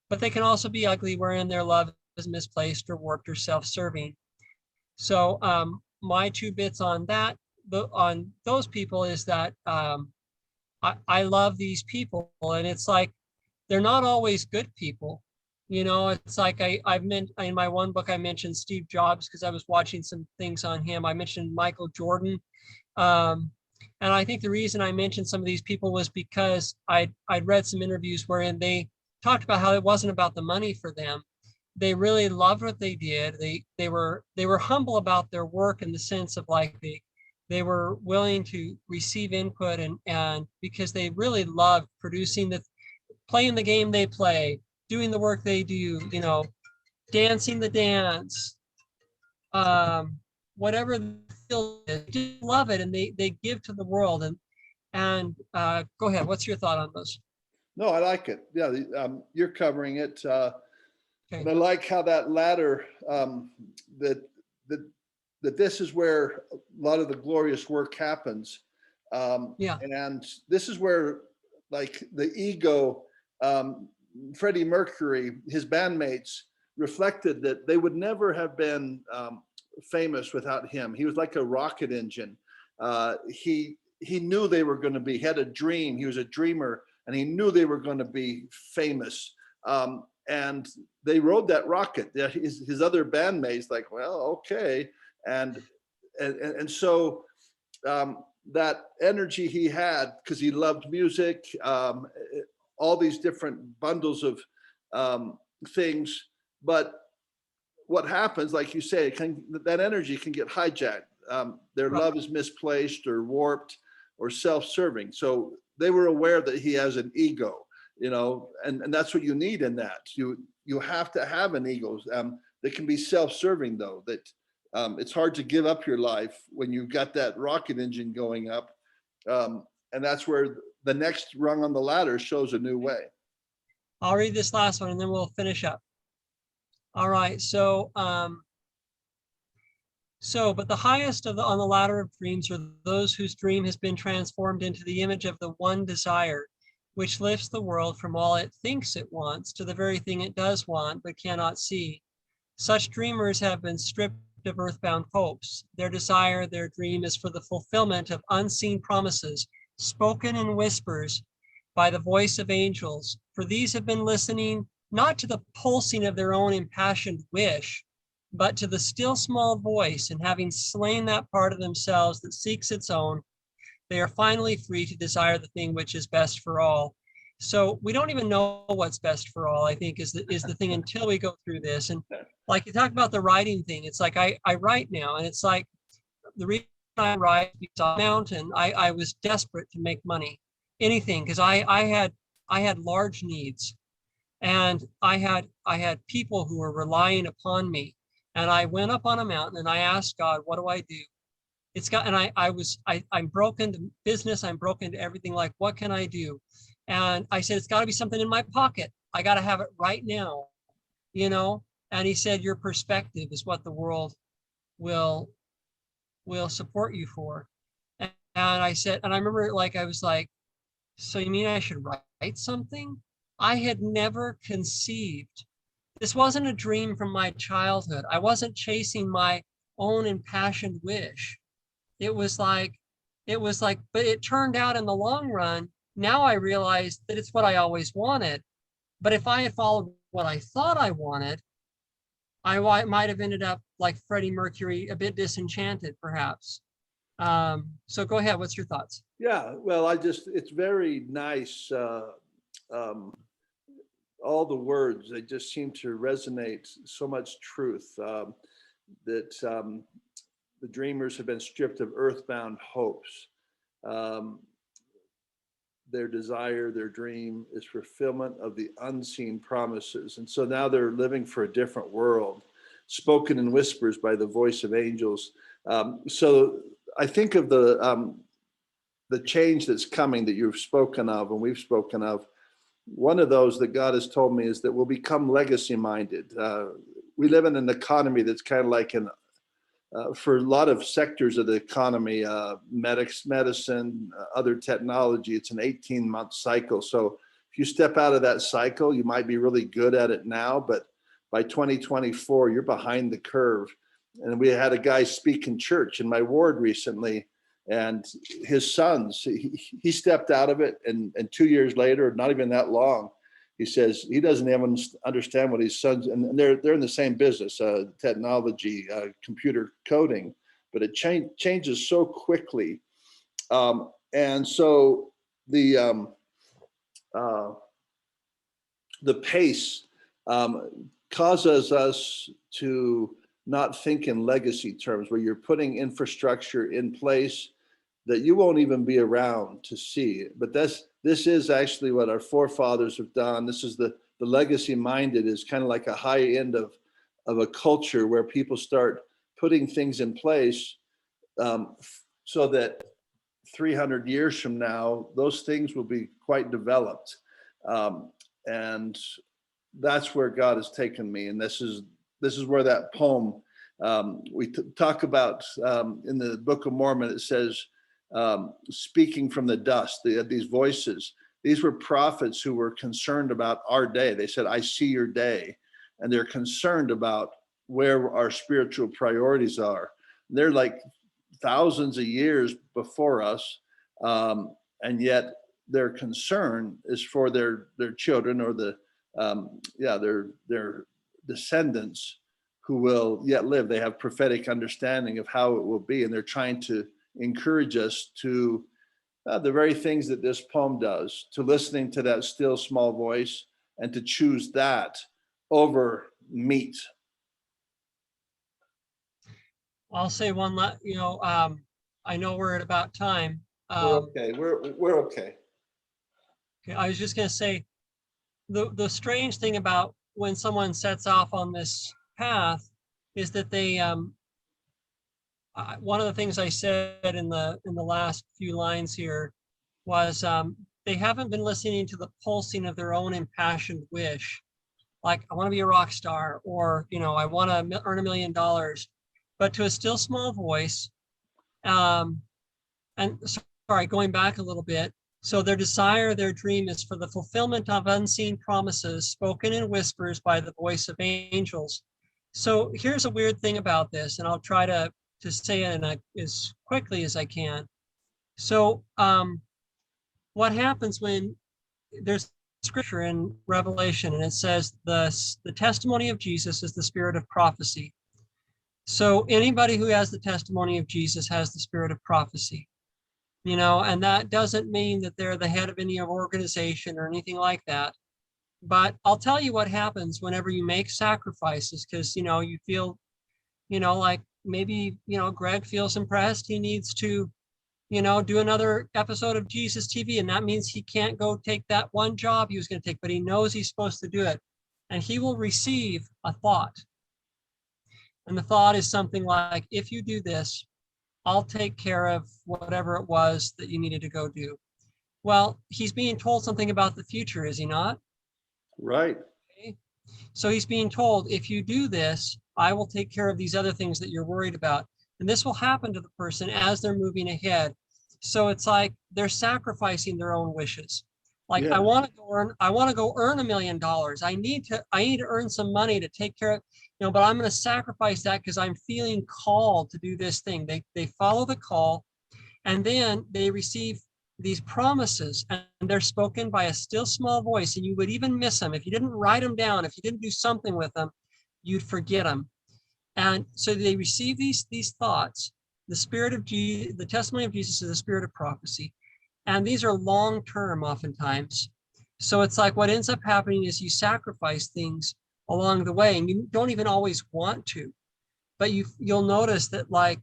But they can also be ugly, wherein their love is misplaced or warped or self-serving. So my 2 bits on that, on those people, is that I love these people, and it's like they're not always good people. You know, it's like I've meant in my one book, I mentioned Steve Jobs because I was watching some things on him. I mentioned Michael Jordan. Um, and I think the reason I mentioned some of these people was because I'd read some interviews wherein they talked about how it wasn't about the money for them. They really loved what they did. They were humble about their work in the sense of like they were willing to receive input, and because they really loved producing playing the game they play, doing the work they do, you know, dancing the dance, whatever the skill is, they just love it, and they give to the world. And go ahead, what's your thought on those? No, I like it. Yeah, you're covering it. Okay. And I like how that ladder, that this is where a lot of the glorious work happens. Yeah. And this is where, like, the ego, Freddie Mercury, his bandmates reflected that they would never have been famous without him. He was like a rocket engine. He knew they were going to be, he had a dream. He was a dreamer, and he knew they were going to be famous. And they rode that rocket. His other bandmates, like, well, okay. And so that energy he had, because he loved music, all these different bundles of things. But what happens, like you say, that energy can get hijacked. Their Right. love is misplaced or warped or self-serving. So they were aware that he has an ego, you know, and that's what you need in that. You have to have an ego that can be self-serving, though, that it's hard to give up your life when you've got that rocket engine going up. And that's where the next rung on the ladder shows a new way. I'll read this last one and then we'll finish up. All right, so but the highest on the ladder of dreams are those whose dream has been transformed into the image of the one desire, which lifts the world from all it thinks it wants to the very thing it does want but cannot see. Such dreamers have been stripped of earthbound hopes. Their desire, their dream, is for the fulfillment of unseen promises, spoken in whispers by the voice of angels. For these have been listening not to the pulsing of their own impassioned wish, but to the still small voice, and having slain that part of themselves that seeks its own, they are finally free to desire the thing which is best for all. So we don't even know what's best for all, I think, is the thing until we go through this. And like you talk about the writing thing, it's like I write now, and it's like the reason I write is on a mountain. I was desperate to make money, anything, because I had large needs, and I had people who were relying upon me. And I went up on a mountain and I asked God, what do I do? I'm broken to business. I'm broken to everything. Like, what can I do? And I said, it's got to be something in my pocket. I got to have it right now, you know? And he said, your perspective is what the world will support you for. And I said, and I remember, like, I was like, so you mean I should write something? I had never conceived. This wasn't a dream from my childhood. I wasn't chasing my own impassioned wish. It was like, but it turned out in the long run, now I realized that it's what I always wanted. But if I had followed what I thought I wanted, I might have ended up like Freddie Mercury, a bit disenchanted, perhaps. So go ahead. What's your thoughts? Yeah, well, it's very nice. All the words, they just seem to resonate so much truth, that the dreamers have been stripped of earthbound hopes. Their desire, their dream is fulfillment of the unseen promises. And so now they're living for a different world, spoken in whispers by the voice of angels. So I think of the change that's coming that you've spoken of and we've spoken of. One of those that God has told me is that we'll become legacy minded. We live in an economy that's kind of like an for a lot of sectors of the economy, medicine, other technology, it's an 18-month cycle. So if you step out of that cycle, you might be really good at it now, but by 2024, you're behind the curve. And we had a guy speak in church in my ward recently, and his sons, he stepped out of it, and 2 years later, not even that long, he says he doesn't even understand what his sons, and they're in the same business, technology, computer coding, but it changes so quickly. And so the pace causes us to not think in legacy terms, where you're putting infrastructure in place that you won't even be around to see. But this is actually what our forefathers have done. This is the legacy minded is kind of like a high end of a culture where people start putting things in place so that 300 years from now, those things will be quite developed. And that's where God has taken me. And this is where that poem we talk about in the Book of Mormon. It says, speaking from the dust, these voices, these were prophets who were concerned about our day. They said, I see your day. And they're concerned about where our spiritual priorities are. They're like thousands of years before us. And yet their concern is for their children, or their descendants who will yet live. They have prophetic understanding of how it will be. And they're trying to encourage us to the very things that this poem does, to listening to that still small voice, and to choose that over meat. I'll say one last, I know we're at about time. We're okay. We're okay. Okay, I was just going to say, the strange thing about when someone sets off on this path is that they one of the things I said in the last few lines here was they haven't been listening to the pulsing of their own impassioned wish, like I want to be a rock star, or I want to earn $1 million, but to a still small voice. And sorry, going back a little bit. So their desire, their dream is for the fulfillment of unseen promises spoken in whispers by the voice of angels. So here's a weird thing about this, and I'll try to say it as quickly as I can. So what happens when there's scripture in Revelation, and it says the testimony of Jesus is the spirit of prophecy. So anybody who has the testimony of Jesus has the spirit of prophecy. And that doesn't mean that they're the head of any organization or anything like that. But I'll tell you what happens whenever you make sacrifices, because, you feel, like maybe, Greg feels impressed. He needs to, do another episode of Jesus TV. And that means he can't go take that one job he was going to take, but he knows he's supposed to do it. And he will receive a thought. And the thought is something like, if you do this, I'll take care of whatever it was that you needed to go do. Well, he's being told something about the future, is he not? Right. Okay. So he's being told, if you do this, I will take care of these other things that you're worried about. And this will happen to the person as they're moving ahead. So it's like they're sacrificing their own wishes. Like, yeah. I want to go earn $1 million. I need to earn some money to take care of, but I'm going to sacrifice that because I'm feeling called to do this thing. They follow the call, and then they receive these promises, and they're spoken by a still small voice, and you would even miss them. If you didn't write them down, if you didn't do something with them, you'd forget them. And so they receive these thoughts. The spirit of Jesus, the testimony of Jesus is the spirit of prophecy. And these are long-term oftentimes. So it's like what ends up happening is you sacrifice things along the way, and you don't even always want to, but you'll notice that like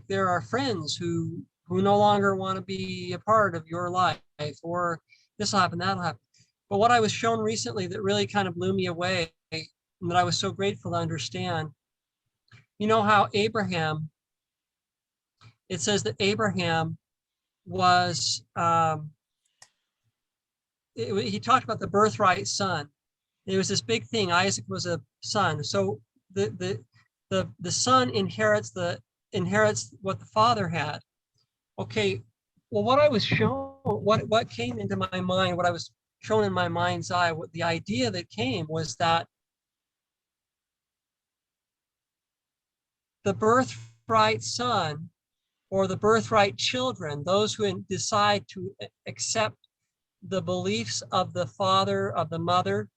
there are friends who no longer want to be a part of your life, or this will happen, that'll happen. But what I was shown recently that really kind of blew me away, and that I was so grateful to understand, how Abraham, it says that Abraham was, he talked about the birthright son. It was this big thing. Isaac was a son. So the the son inherits what the father had. Okay, well, what I was shown, what came into my mind, what I was shown in my mind's eye, what the idea that came was that the birthright son or the birthright children, those who decide to accept the beliefs of the father, of the mother,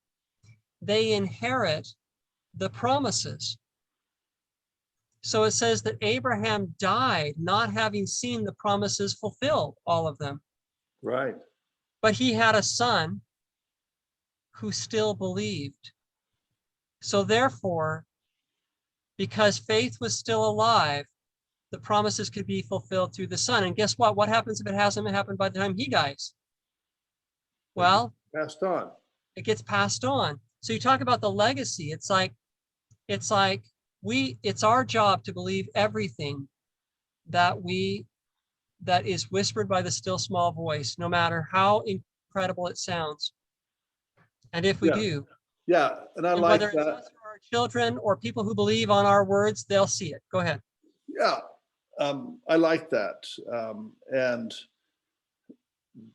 they inherit the promises. So it says that Abraham died not having seen the promises fulfilled, all of them. Right. But he had a son who still believed. So therefore, because faith was still alive, the promises could be fulfilled through the son. And guess what? What happens if it hasn't happened by the time he dies? Well, Passed on. it gets passed on. So you talk about the legacy. It's like it's our job to believe everything that is whispered by the still small voice, no matter how incredible it sounds. And if we Yeah. do, Yeah. And I and like whether it's that. us or our children or people who believe on our words, they'll see it. Go ahead. Yeah. I like that. And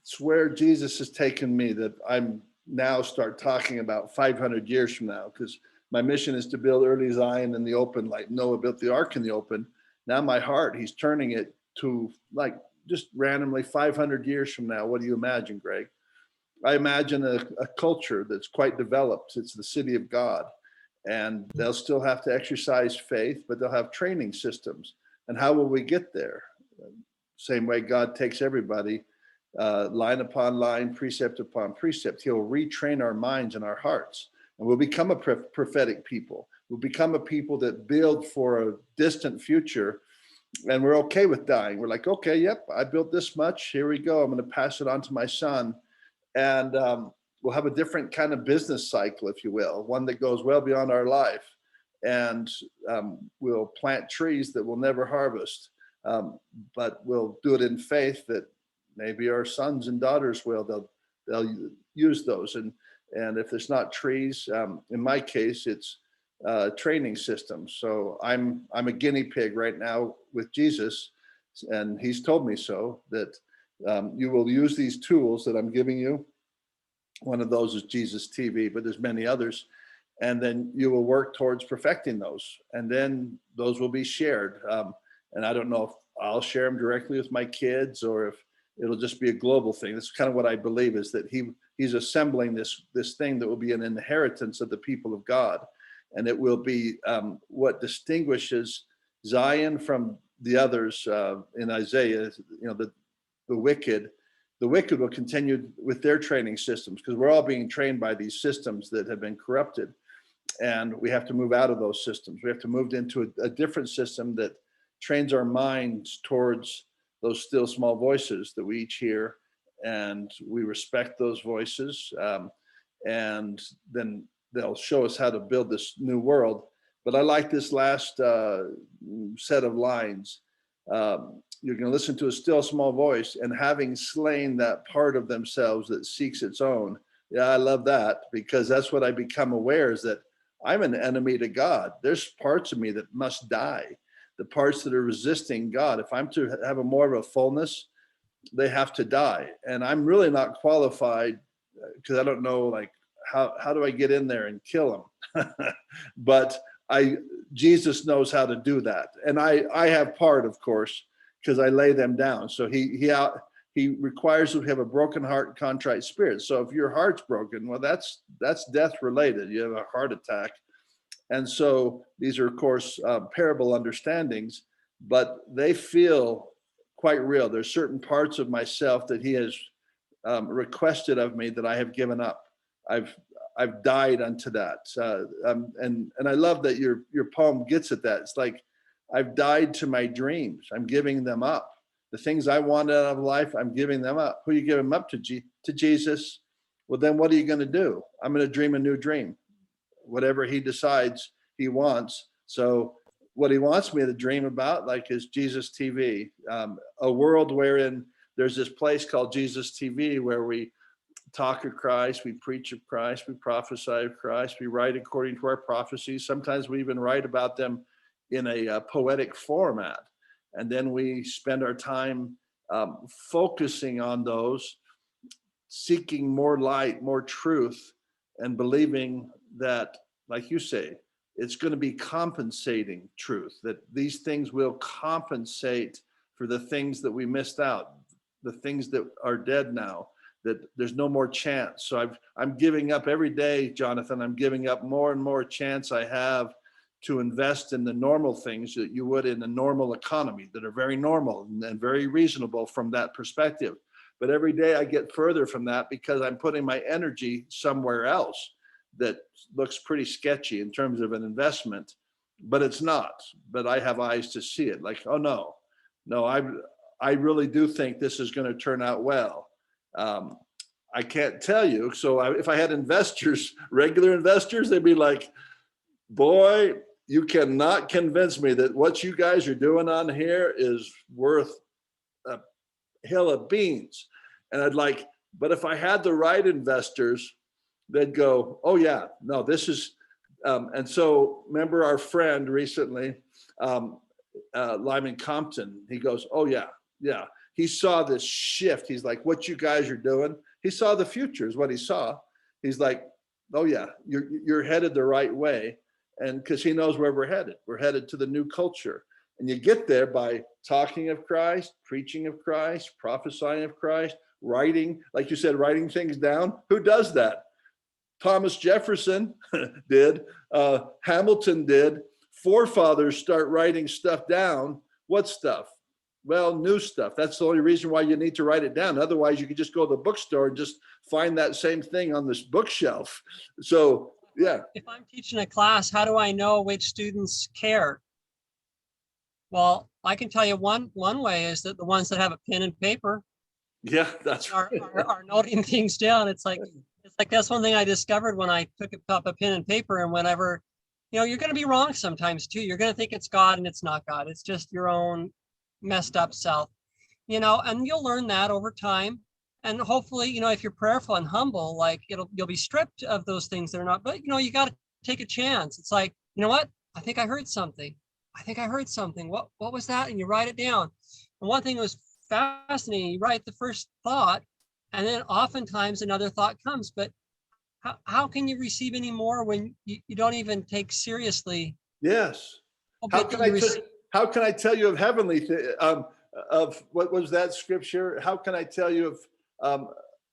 it's where Jesus has taken me, that I'm now start talking about 500 years from now, because my mission is to build early Zion in the open, like Noah built the ark in the open. Now my heart, he's turning it to like just randomly 500 years from now. What do you imagine, Greg? I imagine a culture that's quite developed. It's the city of God. And they'll still have to exercise faith, but they'll have training systems. And how will we get there? Same way God takes everybody, line upon line, precept upon precept. He'll retrain our minds and our hearts. And we'll become a prophetic people. We'll become a people that build for a distant future. And we're okay with dying. We're like, okay, yep, I built this much. Here we go. I'm going to pass it on to my son. And we'll have a different kind of business cycle, if you will, one that goes well beyond our life. And we'll plant trees that we'll never harvest, but we'll do it in faith that maybe our sons and daughters will. They'll use those. And if there's not trees, in my case, it's training systems. So I'm a guinea pig right now with Jesus, and he's told me so, that you will use these tools that I'm giving you. One of those is Jesus TV, but there's many others. And then you will work towards perfecting those. And then those will be shared. And I don't know if I'll share them directly with my kids or if it'll just be a global thing. That's kind of what I believe, is that he's assembling this thing that will be an inheritance of the people of God. And it will be what distinguishes Zion from the others in Isaiah, the wicked. The wicked will continue with their training systems, because we're all being trained by these systems that have been corrupted. And we have to move out of those systems. We have to move into a different system that trains our minds towards those still small voices that we each hear. And we respect those voices. And then they'll show us how to build this new world. But I like this last set of lines. You're going to listen to a still small voice, and having slain that part of themselves that seeks its own. Yeah, I love that, because that's what I become aware, is that I'm an enemy to God. There's parts of me that must die, the parts that are resisting God. If I'm to have a more of a fullness, they have to die. And I'm really not qualified, because I don't know, like, how do I get in there and kill them? But Jesus knows how to do that. And I have part, of course, because I lay them down. So he requires that we have a broken heart and contrite spirit. So if your heart's broken, well, that's death related. You have a heart attack. And so these are, of course, parable understandings, but they feel quite real. There's certain parts of myself that he has requested of me that I have given up. I've died unto that. And I love that your poem gets at that. It's like, I've died to my dreams. I'm giving them up. The things I wanted out of life, I'm giving them up. Who are you giving them up to? To Jesus. Well, then what are you going to do? I'm going to dream a new dream, whatever he decides he wants. So what he wants me to dream about, like, is Jesus TV, a world wherein there's this place called Jesus TV, where we talk of Christ, we preach of Christ, we prophesy of Christ, we write according to our prophecies. Sometimes we even write about them in a poetic format. And then we spend our time focusing on those, seeking more light, more truth, and believing that, like you say, it's going to be compensating truth, that these things will compensate for the things that we missed out, the things that are dead now, that there's no more chance. So I'm giving up every day, Jonathan, I'm giving up more and more chance I have to invest in the normal things that you would in a normal economy, that are very normal and very reasonable from that perspective. But every day I get further from that because I'm putting my energy somewhere else that looks pretty sketchy in terms of an investment, but it's not. But I have eyes to see it. Like, oh no, I really do think this is going to turn out well. I can't tell you. So if I had investors, regular investors, they'd be like, boy, you cannot convince me that what you guys are doing on here is worth a hill of beans. And I'd like, but if I had the right investors, they'd go, oh yeah, no, this is, and so remember our friend recently, Lyman Compton, he goes, oh yeah. He saw this shift. He's like, what you guys are doing. He saw the future is what he saw. He's like, oh yeah, you're headed the right way. And because he knows where we're headed to the new culture. And you get there by talking of Christ, preaching of Christ, prophesying of Christ, writing, like you said, writing things down. Who does that? Thomas Jefferson did, Hamilton did. Forefathers start writing stuff down. What stuff? Well, new stuff. That's the only reason why you need to write it down. Otherwise, you could just go to the bookstore and just find that same thing on this bookshelf. So, yeah. If I'm teaching a class, how do I know which students care? Well, I can tell you one way is that the ones that have a pen and paper, yeah, that's are noting things down. It's like that's one thing I discovered when I took up a pen and paper. And whenever, you're going to be wrong sometimes too. You're going to think it's God and it's not God. It's just your own messed up self, and you'll learn that over time. And hopefully, if you're prayerful and humble, like you'll be stripped of those things that are not, but you got to take a chance. It's like, you know what? I think I heard something. What was that? And you write it down. And one thing that was fascinating, you write the first thought, and then oftentimes another thought comes, but how can you receive any more when you don't even take seriously? Yes. How can I tell you of heavenly of what was that scripture? How can I tell you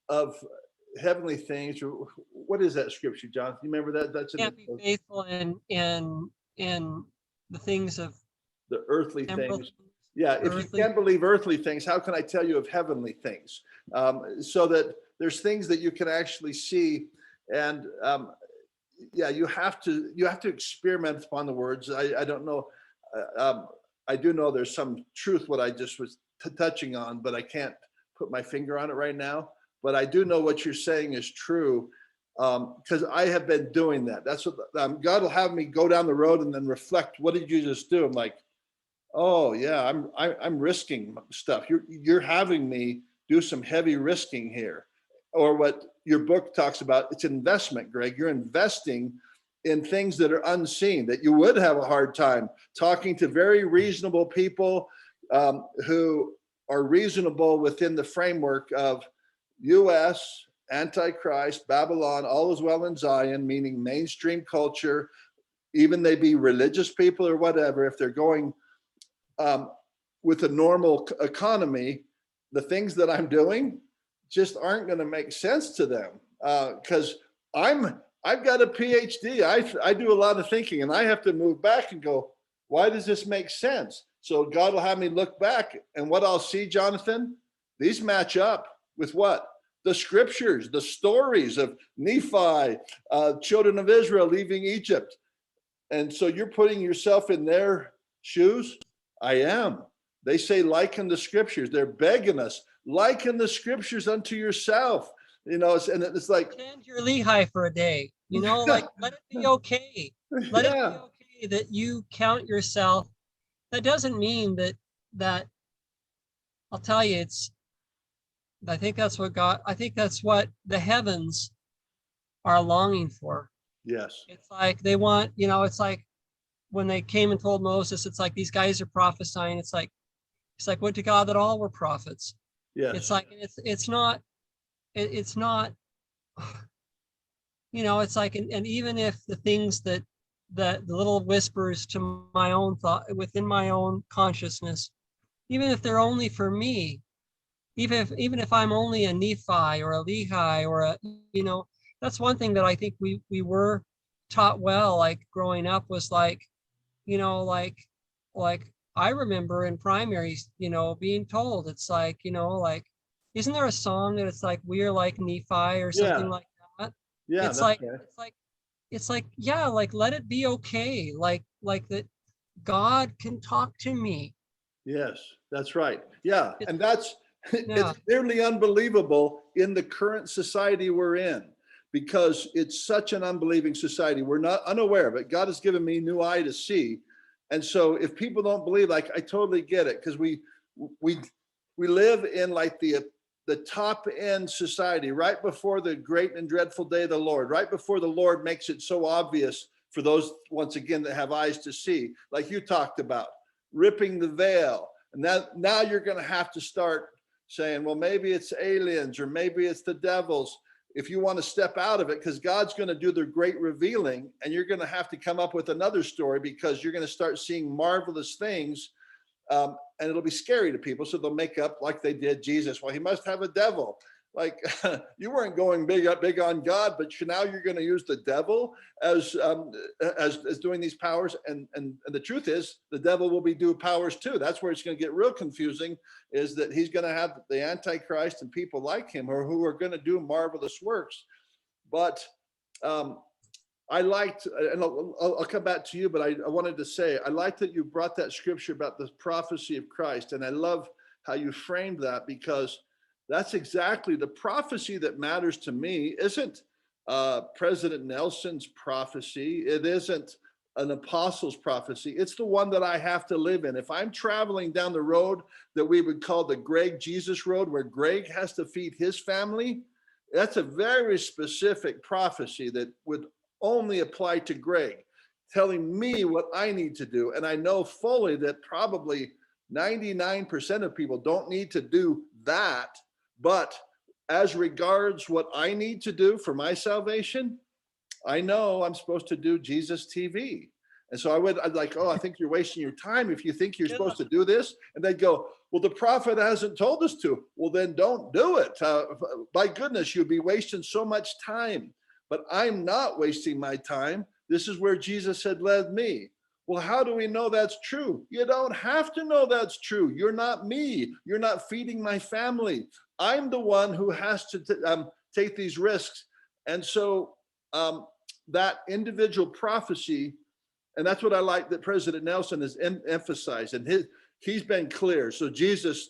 of heavenly things? What is that scripture, Jonathan? You remember that? That's can't be faithful in the things of the earthly things. Yeah, if you can't believe earthly things, how can I tell you of heavenly things? So that there's things that you can actually see, and you have to experiment upon the words. I don't know. I do know there's some truth what I just was touching on, but I can't put my finger on it right now. But I do know what you're saying is true, because I have been doing that. That's what God will have me go down the road and then reflect. What did you just do? I'm like, oh yeah, I'm risking stuff. You're having me do some heavy risking here, or what your book talks about. It's investment, Greg. You're investing in things that are unseen, that you would have a hard time talking to very reasonable people who are reasonable within the framework of US, Antichrist, Babylon, all is well in Zion, meaning mainstream culture, even they be religious people or whatever, if they're going with a normal economy, the things that I'm doing just aren't going to make sense to them, because I've got a PhD. I do a lot of thinking, and I have to move back and go, why does this make sense? So God will have me look back, and what I'll see, Jonathan, these match up with what? The scriptures, the stories of Nephi, children of Israel leaving Egypt. And so you're putting yourself in their shoes. I am. They say, liken the scriptures. They're begging us, liken the scriptures unto yourself. And it's like, attend your Lehi for a day, like let it be okay. Let it be okay that you count yourself. That doesn't mean that I'll tell you, I think that's what the heavens are longing for. Yes. It's like they want, it's like when they came and told Moses, it's like these guys are prophesying. It's like would to God that all were prophets. Yes. It's like it's not it's not, it's like, and even if the things that the little whispers to my own thought within my own consciousness, even if they're only for me, even if I'm only a Nephi or a Lehi or that's one thing that I think we were taught well, like growing up, was like, like I remember in primary, being told, it's like, like, isn't there a song that it's like, we're like Nephi or something Yeah. like that? Yeah. It's That's like, right. yeah, like, let it be okay. Like that God can talk to me. Yes, that's right. Yeah. It's, And that's, yeah, it's nearly unbelievable in the current society we're in, because it's such an unbelieving society. We're not unaware of it. God has given me new eye to see. And so if people don't believe, like, I totally get it, because we live in like the top end society right before the great and dreadful day of the Lord, right before the Lord makes it so obvious for those, once again, that have eyes to see, like you talked about, ripping the veil. And now you're going to have to start saying, well, maybe it's aliens or maybe it's the devils, if you want to step out of it, because God's going to do the great revealing, and you're going to have to come up with another story, because you're going to start seeing marvelous things. And it'll be scary to people. So they'll make up, like they did Jesus. Well, he must have a devil. Like, you weren't going big on God, but now you're going to use the devil as doing these powers. And the truth is, the devil will be doing powers too. That's where it's going to get real confusing, is that he's going to have the Antichrist and people like him, or who are going to do marvelous works. But I liked, and I'll come back to you, but I wanted to say, I like that you brought that scripture about the prophecy of Christ. And I love how you framed that, because that's exactly the prophecy that matters to me. Isn't President Nelson's prophecy. It isn't an apostle's prophecy. It's the one that I have to live in. If I'm traveling down the road that we would call the Greg Jesus road, where Greg has to feed his family, that's a very specific prophecy that would only apply to Greg, telling me what I need to do. And I know fully that probably 99% of people don't need to do that. But as regards what I need to do for my salvation, I know I'm supposed to do Jesus TV. And so I'd like, oh, I think you're wasting your time if you think you're supposed to do this. And they'd go, well, the prophet hasn't told us to. Well, then don't do it. By goodness, you'd be wasting so much time. But I'm not wasting my time. This is where Jesus had led me. Well, how do we know that's true? You don't have to know that's true. You're not me. You're not feeding my family. I'm the one who has to take these risks. And so that individual prophecy, and that's what I like that President Nelson has emphasized, and he's been clear. So Jesus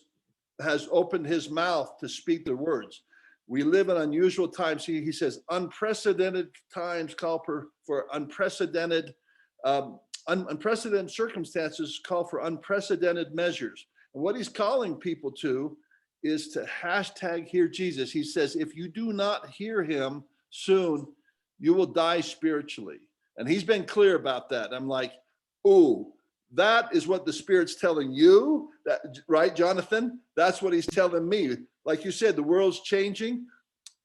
has opened his mouth to speak the words. We live in unusual times. He says unprecedented times call for unprecedented, unprecedented circumstances call for unprecedented measures. And what he's calling people to is to hashtag hear Jesus. He says, if you do not hear him soon, you will die spiritually. And he's been clear about that. I'm like, ooh, that is what the Spirit's telling you, that, right, Jonathan? That's what he's telling me. Like you said, the world's changing.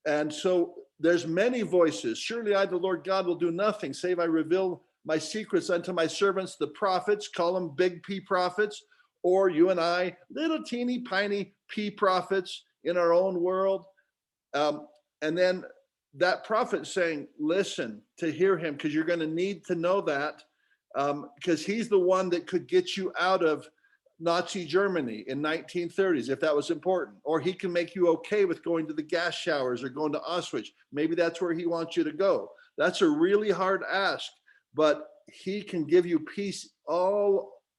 And so there's many voices. Surely I, the Lord God, will do nothing, save I reveal my secrets unto my servants, the prophets, call them big P prophets, or you and I, little teeny tiny P prophets in our own world. And then that prophet saying, listen to hear him, because you're going to need to know that, because he's the one that could get you out of Nazi Germany in 1930s, if that was important. Or he can make you okay with going to the gas showers or going to Auschwitz. Maybe that's where he wants you to go. That's a really hard ask, but he can give you peace.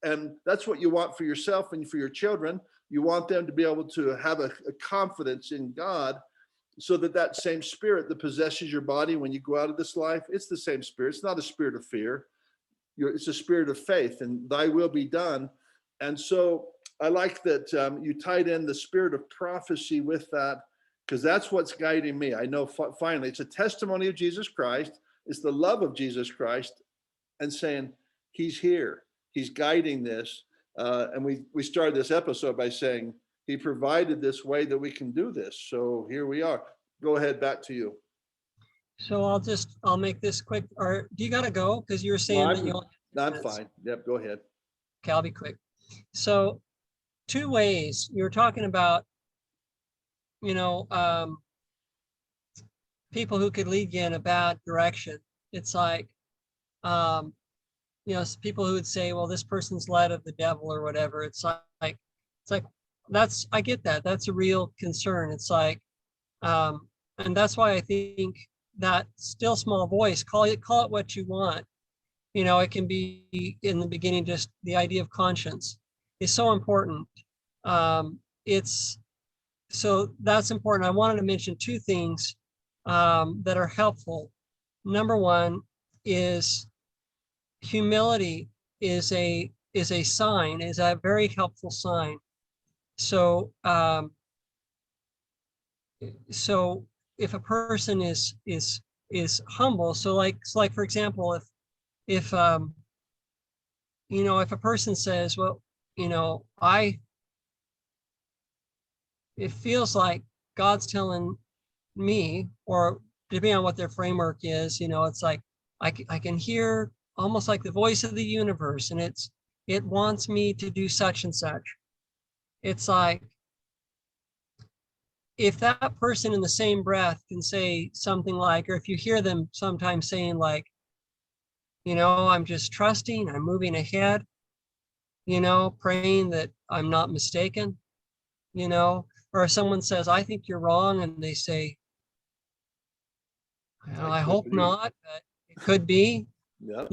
And that's what you want for yourself and for your children. You want them to be able to have a confidence in God, so that same spirit that possesses your body when you go out of this life, it's the same spirit. It's not a spirit of fear. It's a spirit of faith, and thy will be done. And so I like that you tied in the spirit of prophecy with that, because that's what's guiding me. I know finally it's a testimony of Jesus Christ. It's the love of Jesus Christ, and saying, he's here. He's guiding this. And we started this episode by saying he provided this way that we can do this. So here we are. Go ahead, back to you. So I'll make this quick. Or do you got to go? Because you were saying that you only have 10 I'm minutes. fine. Yep, go ahead. Okay, I'll be quick. So 2 ways. You were talking about, people who could lead you in a bad direction. It's like, people who would say, well, this person's led of the devil or whatever. It's like I get that. That's a real concern. It's like, and that's why I think that still small voice, call it what you want. It can be in the beginning, just the idea of conscience is so important. So that's important. I wanted to mention 2 things that are helpful. Number one is humility is a sign, is a very helpful sign. So if a person is humble, so like for example, if a person says, well, it feels like God's telling me, or depending on what their framework is, it's like I can hear almost like the voice of the universe, and it wants me to do such and such. It's like, if that person in the same breath can say something like, or if you hear them sometimes saying like, I'm just trusting, I'm moving ahead, praying that I'm not mistaken, or if someone says, I think you're wrong, and they say, I hope not, but it could be. Yep.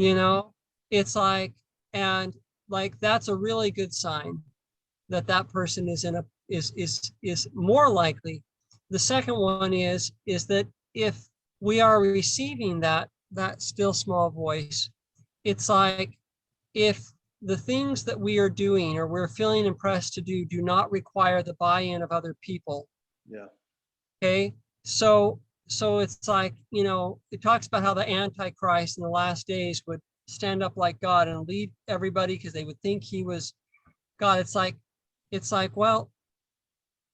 It's like, and like, that's a really good sign that person is more likely. The second one is that if we are receiving that still small voice, it's like, if the things that we are doing or we're feeling impressed to do not require the buy-in of other people. Yeah. Okay. So it's like, it talks about how the Antichrist in the last days would stand up like God and lead everybody because they would think he was God. It's like, well,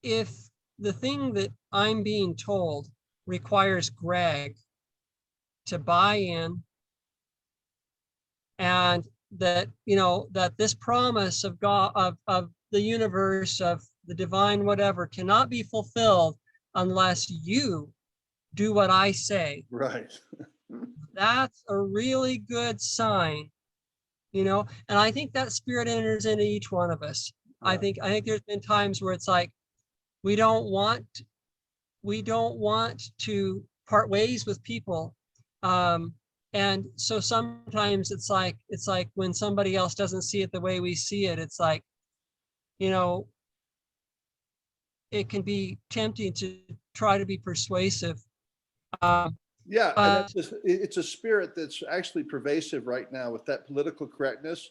if the thing that I'm being told requires Greg to buy in, and that, that this promise of God, of the universe, of the divine, whatever, cannot be fulfilled unless you do what I say. Right. That's a really good sign, and I think that spirit enters into each one of us. Yeah. I think there's been times where it's like, we don't want to part ways with people. And so sometimes it's like when somebody else doesn't see it the way we see it, it's like, it can be tempting to try to be persuasive. Yeah, and it's a spirit that's actually pervasive right now with that political correctness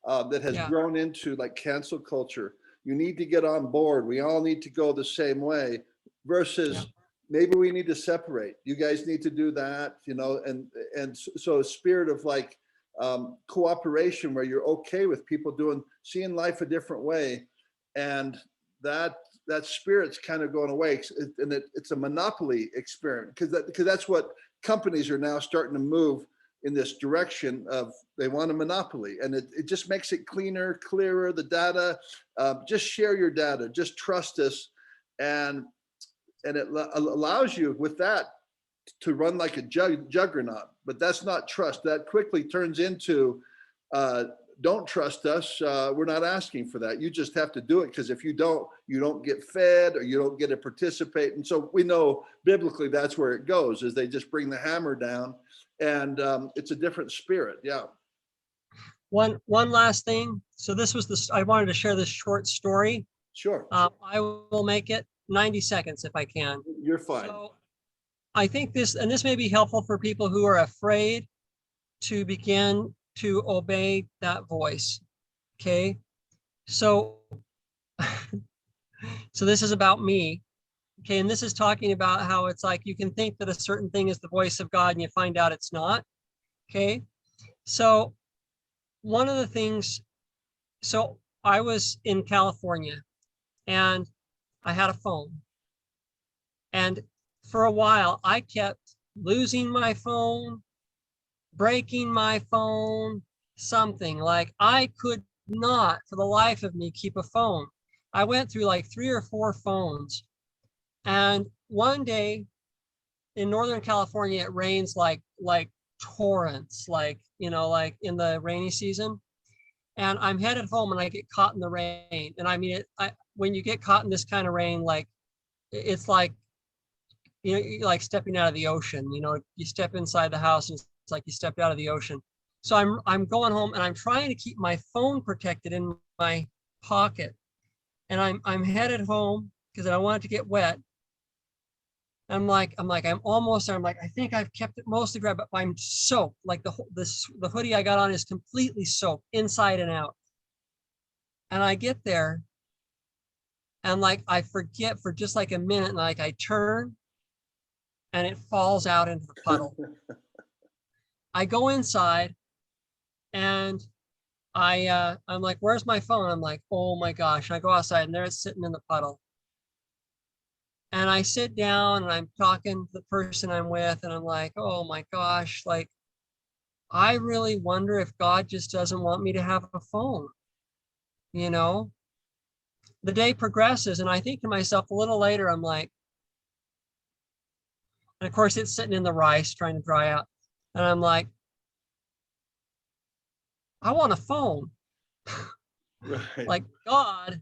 that has grown into like cancel culture. You need to get on board. We all need to go the same way versus maybe we need to separate. You guys need to do that, and so a spirit of like cooperation where you're okay with people seeing life a different way, and that spirit's kind of going away, and it's a monopoly experiment because that's what companies are now starting to move in this direction of. They want a monopoly, and it just makes it cleaner, clearer. The data, just share your data, just trust us, and it allows you with that to run like a juggernaut. But that's not trust. That quickly turns into don't trust us. We're not asking for that. You just have to do it, because if you don't get fed, or you don't get to participate. And so we know biblically that's where it goes, is they just bring the hammer down, and it's a different spirit. Yeah. One last thing. So this was I wanted to share this short story. Sure. I will make it 90 seconds if I can. You're fine. So I think this may be helpful for people who are afraid to begin to obey that voice. Okay. So this is about me. Okay. And this is talking about how it's like, you can think that a certain thing is the voice of God and you find out it's not. Okay. So one of the things, so I was in California and I had a phone. And for a while, I kept losing my phone, breaking my phone, something like I could not for the life of me keep a phone. I went through like 3 or 4 phones. And one day in Northern California, it rains like torrents, like, like in the rainy season. And I'm headed home and I get caught in the rain. And I mean, when you get caught in this kind of rain, like it's like, you're like stepping out of the ocean. You step inside the house and it's like you stepped out of the ocean. So I'm going home and I'm trying to keep my phone protected in my pocket. And I'm headed home because I don't want it to get wet. I'm almost there. I'm like, I think I've kept it mostly dry, but I'm soaked. Like the hoodie I got on is completely soaked inside and out. And I get there and like I forget for just like a minute, and like I turn and it falls out into the puddle. I go inside and I'm like, where's my phone? I'm like, oh my gosh. And I go outside and there it's sitting in the puddle. And I sit down and I'm talking to the person I'm with, and I'm like, oh my gosh, like I really wonder if God just doesn't want me to have a phone. You know, the day progresses and I think to myself a little later, I'm like, and of course it's sitting in the rice trying to dry out. And I'm like, I want a phone. Right. Like, God,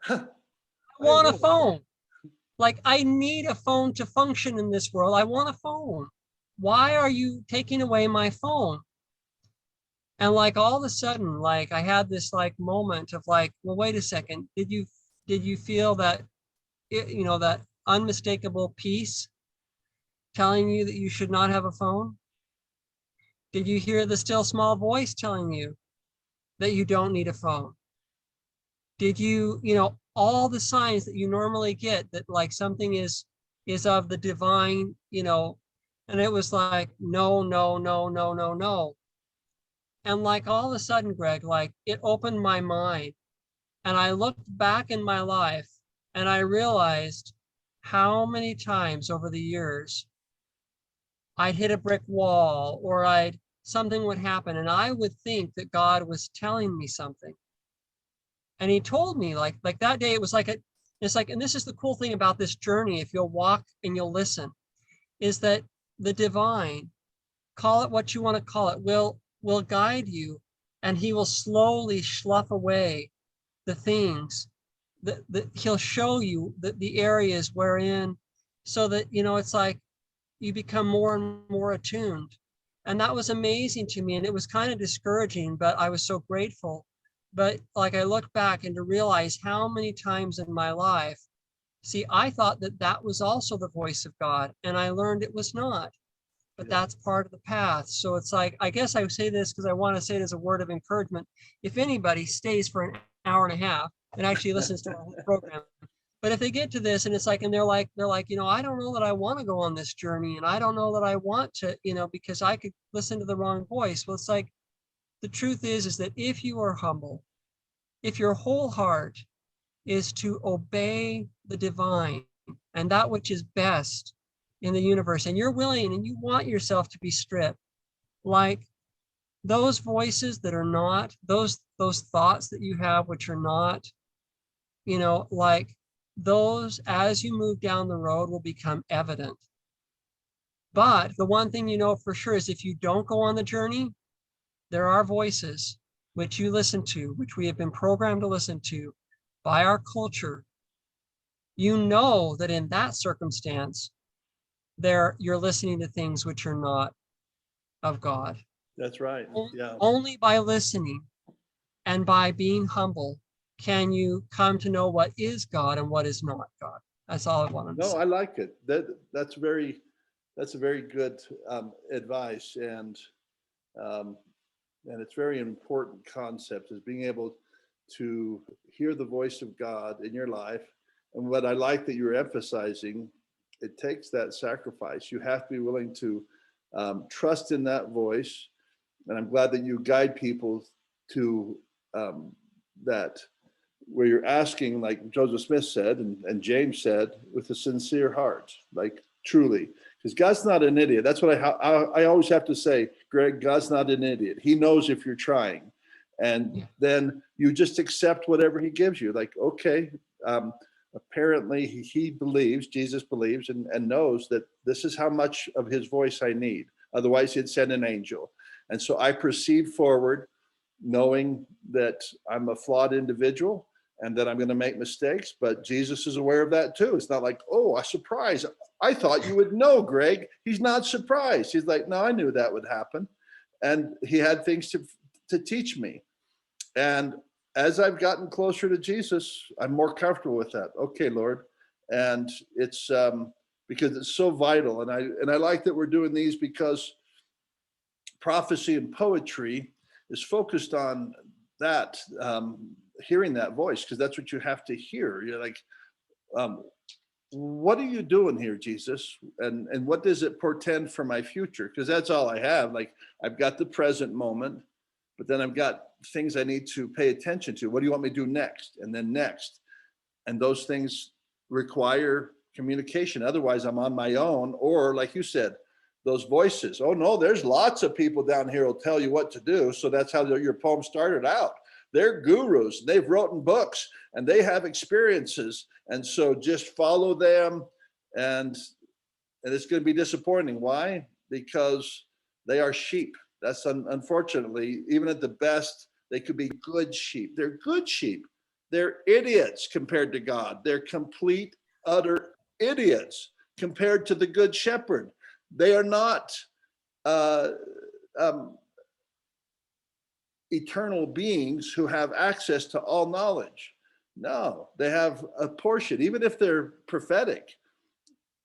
I I want a will. phone. Like, I need a phone to function in this world. I want a phone. Why are you taking away my phone? And like all of a sudden, like I had this like moment of like, well, wait a second. Did you feel that that unmistakable peace telling you that you should not have a phone? Did you hear the still small voice telling you that you don't need a phone? Did all the signs that you normally get that like something is of the divine, and it was like, no, no, no, no, no, no. And like all of a sudden, Greg, like it opened my mind and I looked back in my life and I realized how many times over the years I'd hit a brick wall or something would happen and I would think that God was telling me something. And he told me like that day, it was like it's like, and this is the cool thing about this journey, if you'll walk and you'll listen, is that the divine, call it what you want to call it, will guide you, and he will slowly slough away the things that he'll show you the areas wherein, so that it's like you become more and more attuned. And that was amazing to me, and it was kind of discouraging, but I was so grateful. But like I look back and to realize how many times in my life, see, I thought that that was also the voice of God, and I learned it was not. But Yeah. that's part of the path. So it's like, I guess I say this because I want to say it as a word of encouragement. If anybody stays for an hour and a half and actually listens to our whole program, but if they get to this and it's like, and they're like, I don't know that I want to go on this journey, and I don't know that I want to, because I could listen to the wrong voice. Well, it's like, the truth is that if you are humble, if your whole heart is to obey the divine and that which is best in the universe, and you're willing and you want yourself to be stripped, like those voices that are not, those thoughts that you have which are not, like those, as you move down the road, will become evident. But the one thing you know for sure is if you don't go on the journey, there are voices which you listen to, which we have been programmed to listen to by our culture. You know that in that circumstance, you're listening to things which are not of God. That's right. Yeah. Only by listening and by being humble can you come to know what is God and what is not God. That's all I wanted to No, say. I like it. That's a very good advice, um, and it's very important concept is being able to hear the voice of God in your life. And what I like that you're emphasizing, it takes that sacrifice. You have to be willing to trust in that voice. And I'm glad that you guide people to that, where you're asking, like Joseph Smith said, and James said, with a sincere heart, like truly, because God's not an idiot. That's what I always have to say, Greg. God's not an idiot. He knows if you're trying, and then you just accept whatever He gives you. Like, okay, apparently He believes, Jesus believes, and knows that this is how much of His voice I need. Otherwise, He'd send an angel. And so I proceed forward, knowing that I'm a flawed individual and that I'm going to make mistakes, but Jesus is aware of that too. It's not like, oh, a surprise. I thought you would know, Greg. He's not surprised. He's like, no, I knew that would happen. And He had things to teach me. And as I've gotten closer to Jesus, I'm more comfortable with that. Okay, Lord. And it's because it's so vital. And I like that we're doing these, because prophecy and poetry is focused on that, hearing that voice, because that's what you have to hear. You're like, what are you doing here, Jesus? And what does it portend for my future? Because that's all I have. Like, I've got the present moment, but then I've got things I need to pay attention to. What do you want me to do next? And then next. And those things require communication. Otherwise, I'm on my own. Or like you said, those voices. Oh no, there's lots of people down here who'll tell you what to do. So that's how your poem started out. They're gurus. They've written books and they have experiences. And so just follow them, and it's going to be disappointing. Why? Because they are sheep. That's unfortunately, even at the best, they could be good sheep. They're good sheep. They're idiots compared to God. They're complete, utter idiots compared to the good shepherd. They are not eternal beings who have access to all knowledge. No, they have a portion, even if they're prophetic.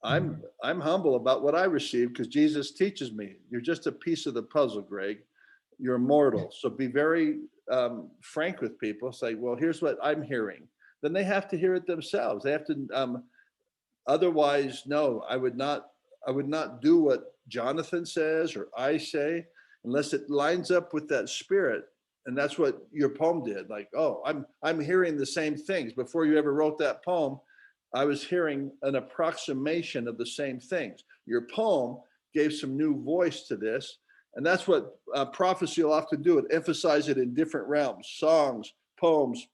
I'm humble about what I receive, because Jesus teaches me, you're just a piece of the puzzle, Greg. You're mortal. So be very frank with people. Say, well, here's what I'm hearing. Then they have to hear it themselves. They have to. Otherwise, no, I would not do what Jonathan says or I say, unless it lines up with that spirit. And that's what your poem did. Like, oh, I'm hearing the same things. Before you ever wrote that poem, I was hearing an approximation of the same things. Your poem gave some new voice to this. And that's what prophecy will often do. It emphasizes it in different realms: songs, poems,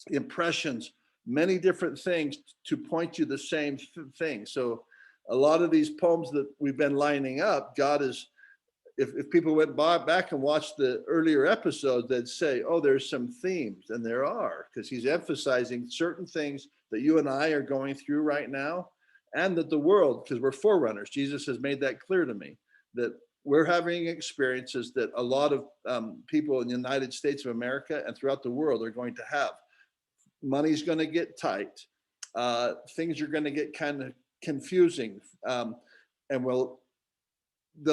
impressions, many different things to point you the same thing. So a lot of these poems that we've been lining up, God is, if people went back and watched the earlier episodes, they'd say, oh, there's some themes. And there are, because He's emphasizing certain things that you and I are going through right now, and that the world, because we're forerunners. Jesus has made that clear to me, that we're having experiences that a lot of people in the United States of America and throughout the world are going to have. Money's going to get tight. Things are going to get kind of confusing. And there'll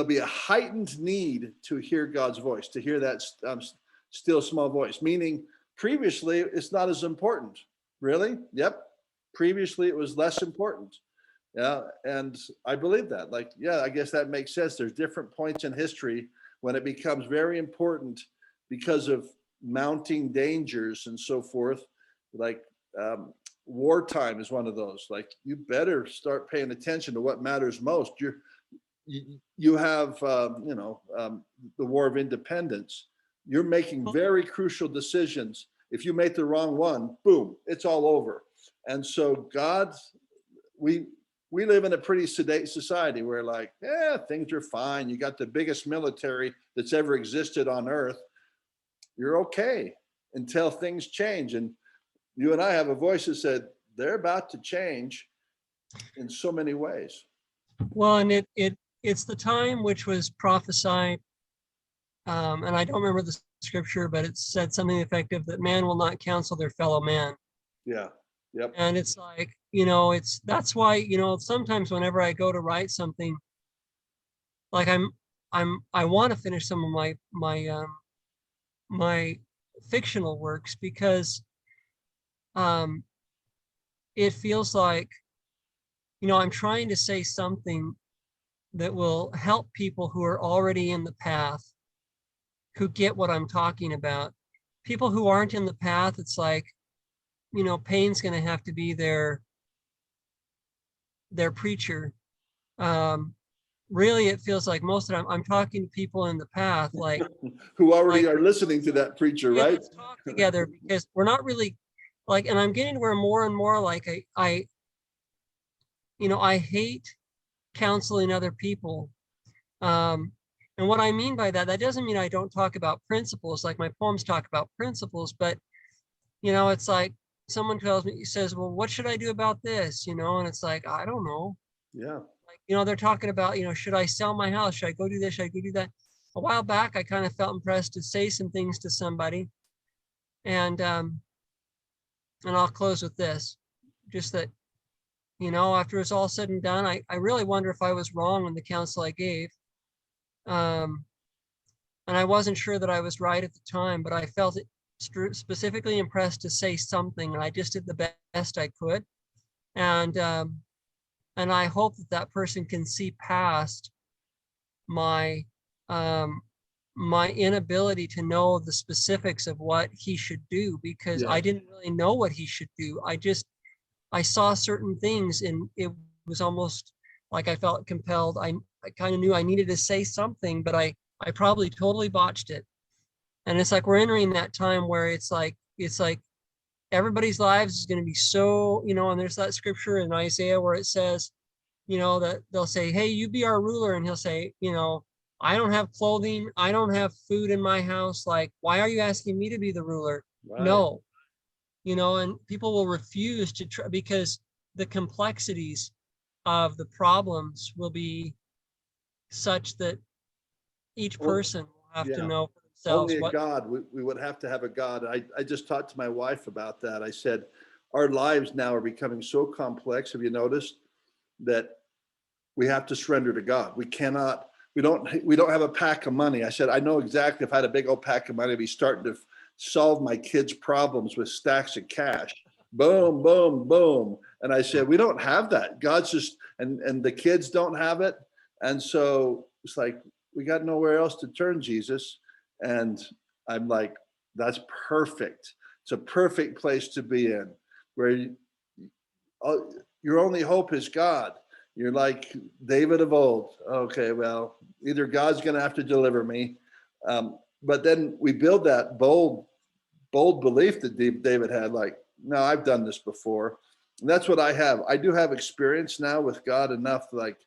be a heightened need to hear God's voice, to hear that still small voice, meaning previously it's not as important. Really? Yep. Previously it was less important. Yeah. And I believe that. Like, yeah, I guess that makes sense. There's different points in history when it becomes very important because of mounting dangers and so forth. Like wartime is one of those. Like, you better start paying attention to what matters most. You have the War of Independence. You're making very crucial decisions. If you make the wrong one, boom, it's all over. And so God, we live in a pretty sedate society where, like, yeah, things are fine. You got the biggest military that's ever existed on earth. You're okay until things change. And you and I have a voice that said they're about to change in so many ways. Well, and it's the time which was prophesied, and I don't remember the scripture, but it said something effective, that man will not counsel their fellow man. Yeah. Yep. And it's like, that's why, sometimes whenever I go to write something, like I want to finish some of my fictional works, because it feels like, I'm trying to say something that will help people who are already in the path who get what I'm talking about. People who aren't in the path, it's like, pain's going to have to be their preacher. Really, it feels like most of the time I'm talking to people in the path, Who already like, are listening to that preacher, yeah, right? let's talk together, because we're not really like, and I'm getting to where more and more like I hate counseling other people. Um, and what I mean by that, that doesn't mean I don't talk about principles, like my poems talk about principles, but it's like someone says, well, what should I do about this? And it's like, I don't know. Yeah. Like, they're talking about, should I sell my house? Should I go do this? Should I go do that? A while back, I kind of felt impressed to say some things to somebody. And I'll close with this, just that, after it's all said and done, I really wonder if I was wrong in the counsel I gave. Um, and I wasn't sure that I was right at the time, but I felt it specifically impressed to say something, and I just did the best I could. And I hope that that person can see past my um, my inability to know the specifics of what he should do, because Yeah. I didn't really know what he should do. I saw certain things, and it was almost like I felt compelled. I kind of knew I needed to say something, but I probably totally botched it. And it's like we're entering that time where it's like everybody's lives is going to be so, and there's that scripture in Isaiah where it says, that they'll say, hey, you be our ruler. And he'll say, I don't have clothing. I don't have food in my house. Like, why are you asking me to be the ruler? Right. No, and people will refuse to try, because the complexities of the problems will be such that each Well, person will have to yeah. know for themselves Only a what. God. We would have to have a God. I just talked to my wife about that. I said, our lives now are becoming so complex. Have you noticed that we have to surrender to God? We don't have a pack of money. I said, I know exactly if I had a big old pack of money, I'd be starting to solve my kids' problems with stacks of cash. Boom, boom, boom. And I said, we don't have that. God's just, and the kids don't have it. And so it's like, we got nowhere else to turn, Jesus. And I'm like, that's perfect. It's a perfect place to be in, where your only hope is God. You're like David of old. Okay, well, either God's going to have to deliver me, but then we build that bold belief that David had. Like, no, I've done this before, and that's what I have. I do have experience now with God enough. Like,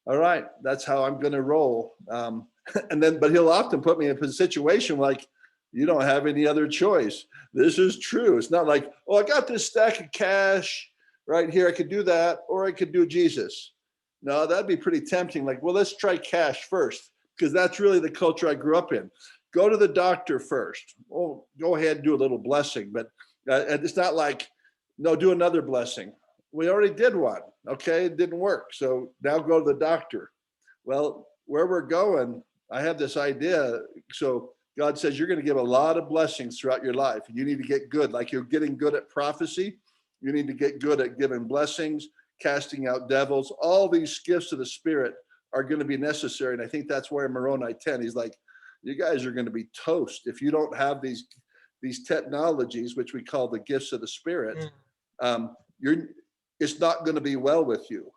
all right, that's how I'm going to roll. But he'll often put me in a situation like, you don't have any other choice. This is true. It's not like, oh, I got this stack of cash right here. I could do that, or I could do Jesus. No, that'd be pretty tempting. Like, well, let's try cash first, because that's really the culture I grew up in. Go to the doctor first. Oh, go ahead and do a little blessing. But it's not like, no, do another blessing. We already did one. Okay, it didn't work. So now go to the doctor. Well, where we're going, I have this idea. So God says you're going to give a lot of blessings throughout your life. You need to get good. Like you're getting good at prophecy, you need to get good at giving blessings, casting out devils. All these gifts of the Spirit are going to be necessary. And I think that's where Moroni 10, he's like, you guys are going to be toast if you don't have these technologies, which we call the gifts of the Spirit. You're it's not going to be well with you.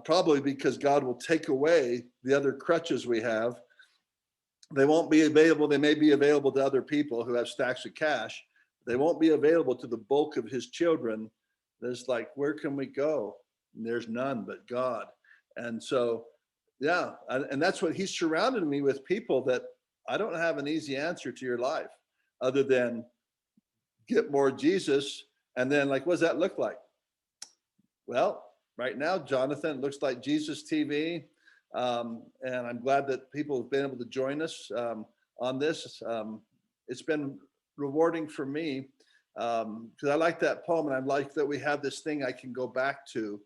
Probably because God will take away the other crutches we have. They won't be available. They may be available to other people who have stacks of cash. They won't be available to the bulk of his children. There's like, where can we go? And there's none but God. And so, yeah, and that's what he's surrounded me with, people that I don't have an easy answer to your life other than get more Jesus. And then like, what does that look like? Well, right now, Jonathan, it looks like Jesus TV. And I'm glad that people have been able to join us on this. It's been rewarding for me because I like that poem, and I like that we have this thing I can go back to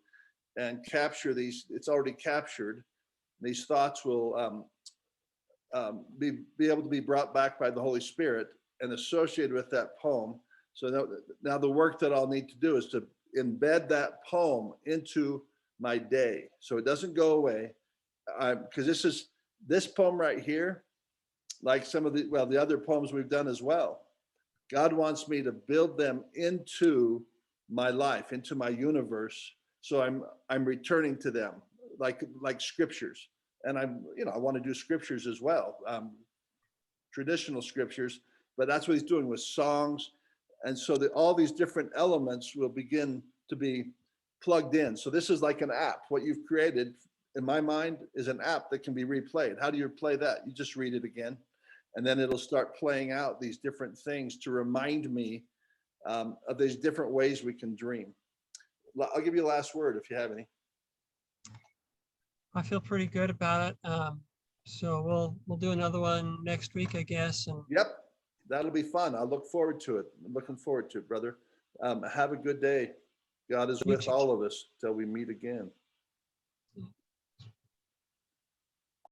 and capture these. It's already captured. These thoughts will be able to be brought back by the Holy Spirit and associated with that poem. So now the work that I'll need to do is to embed that poem into my day so it doesn't go away, because this poem right here, like some of the other poems we've done as well. God wants me to build them into my life, into my universe. So I'm returning to them like scriptures. And I want to do scriptures as well, traditional scriptures, but that's what he's doing with songs. And so that all these different elements will begin to be plugged in. So this is like an app. What you've created, in my mind, is an app that can be replayed. How do you play that? You just read it again, and then it'll start playing out these different things to remind me of these different ways we can dream. I'll give you the last word if you have any. I feel pretty good about it. So we'll do another one next week, I guess. And Yep, that'll be fun. I look forward to it. I'm looking forward to it, brother. Have a good day. God is You with too. all of us till we meet again.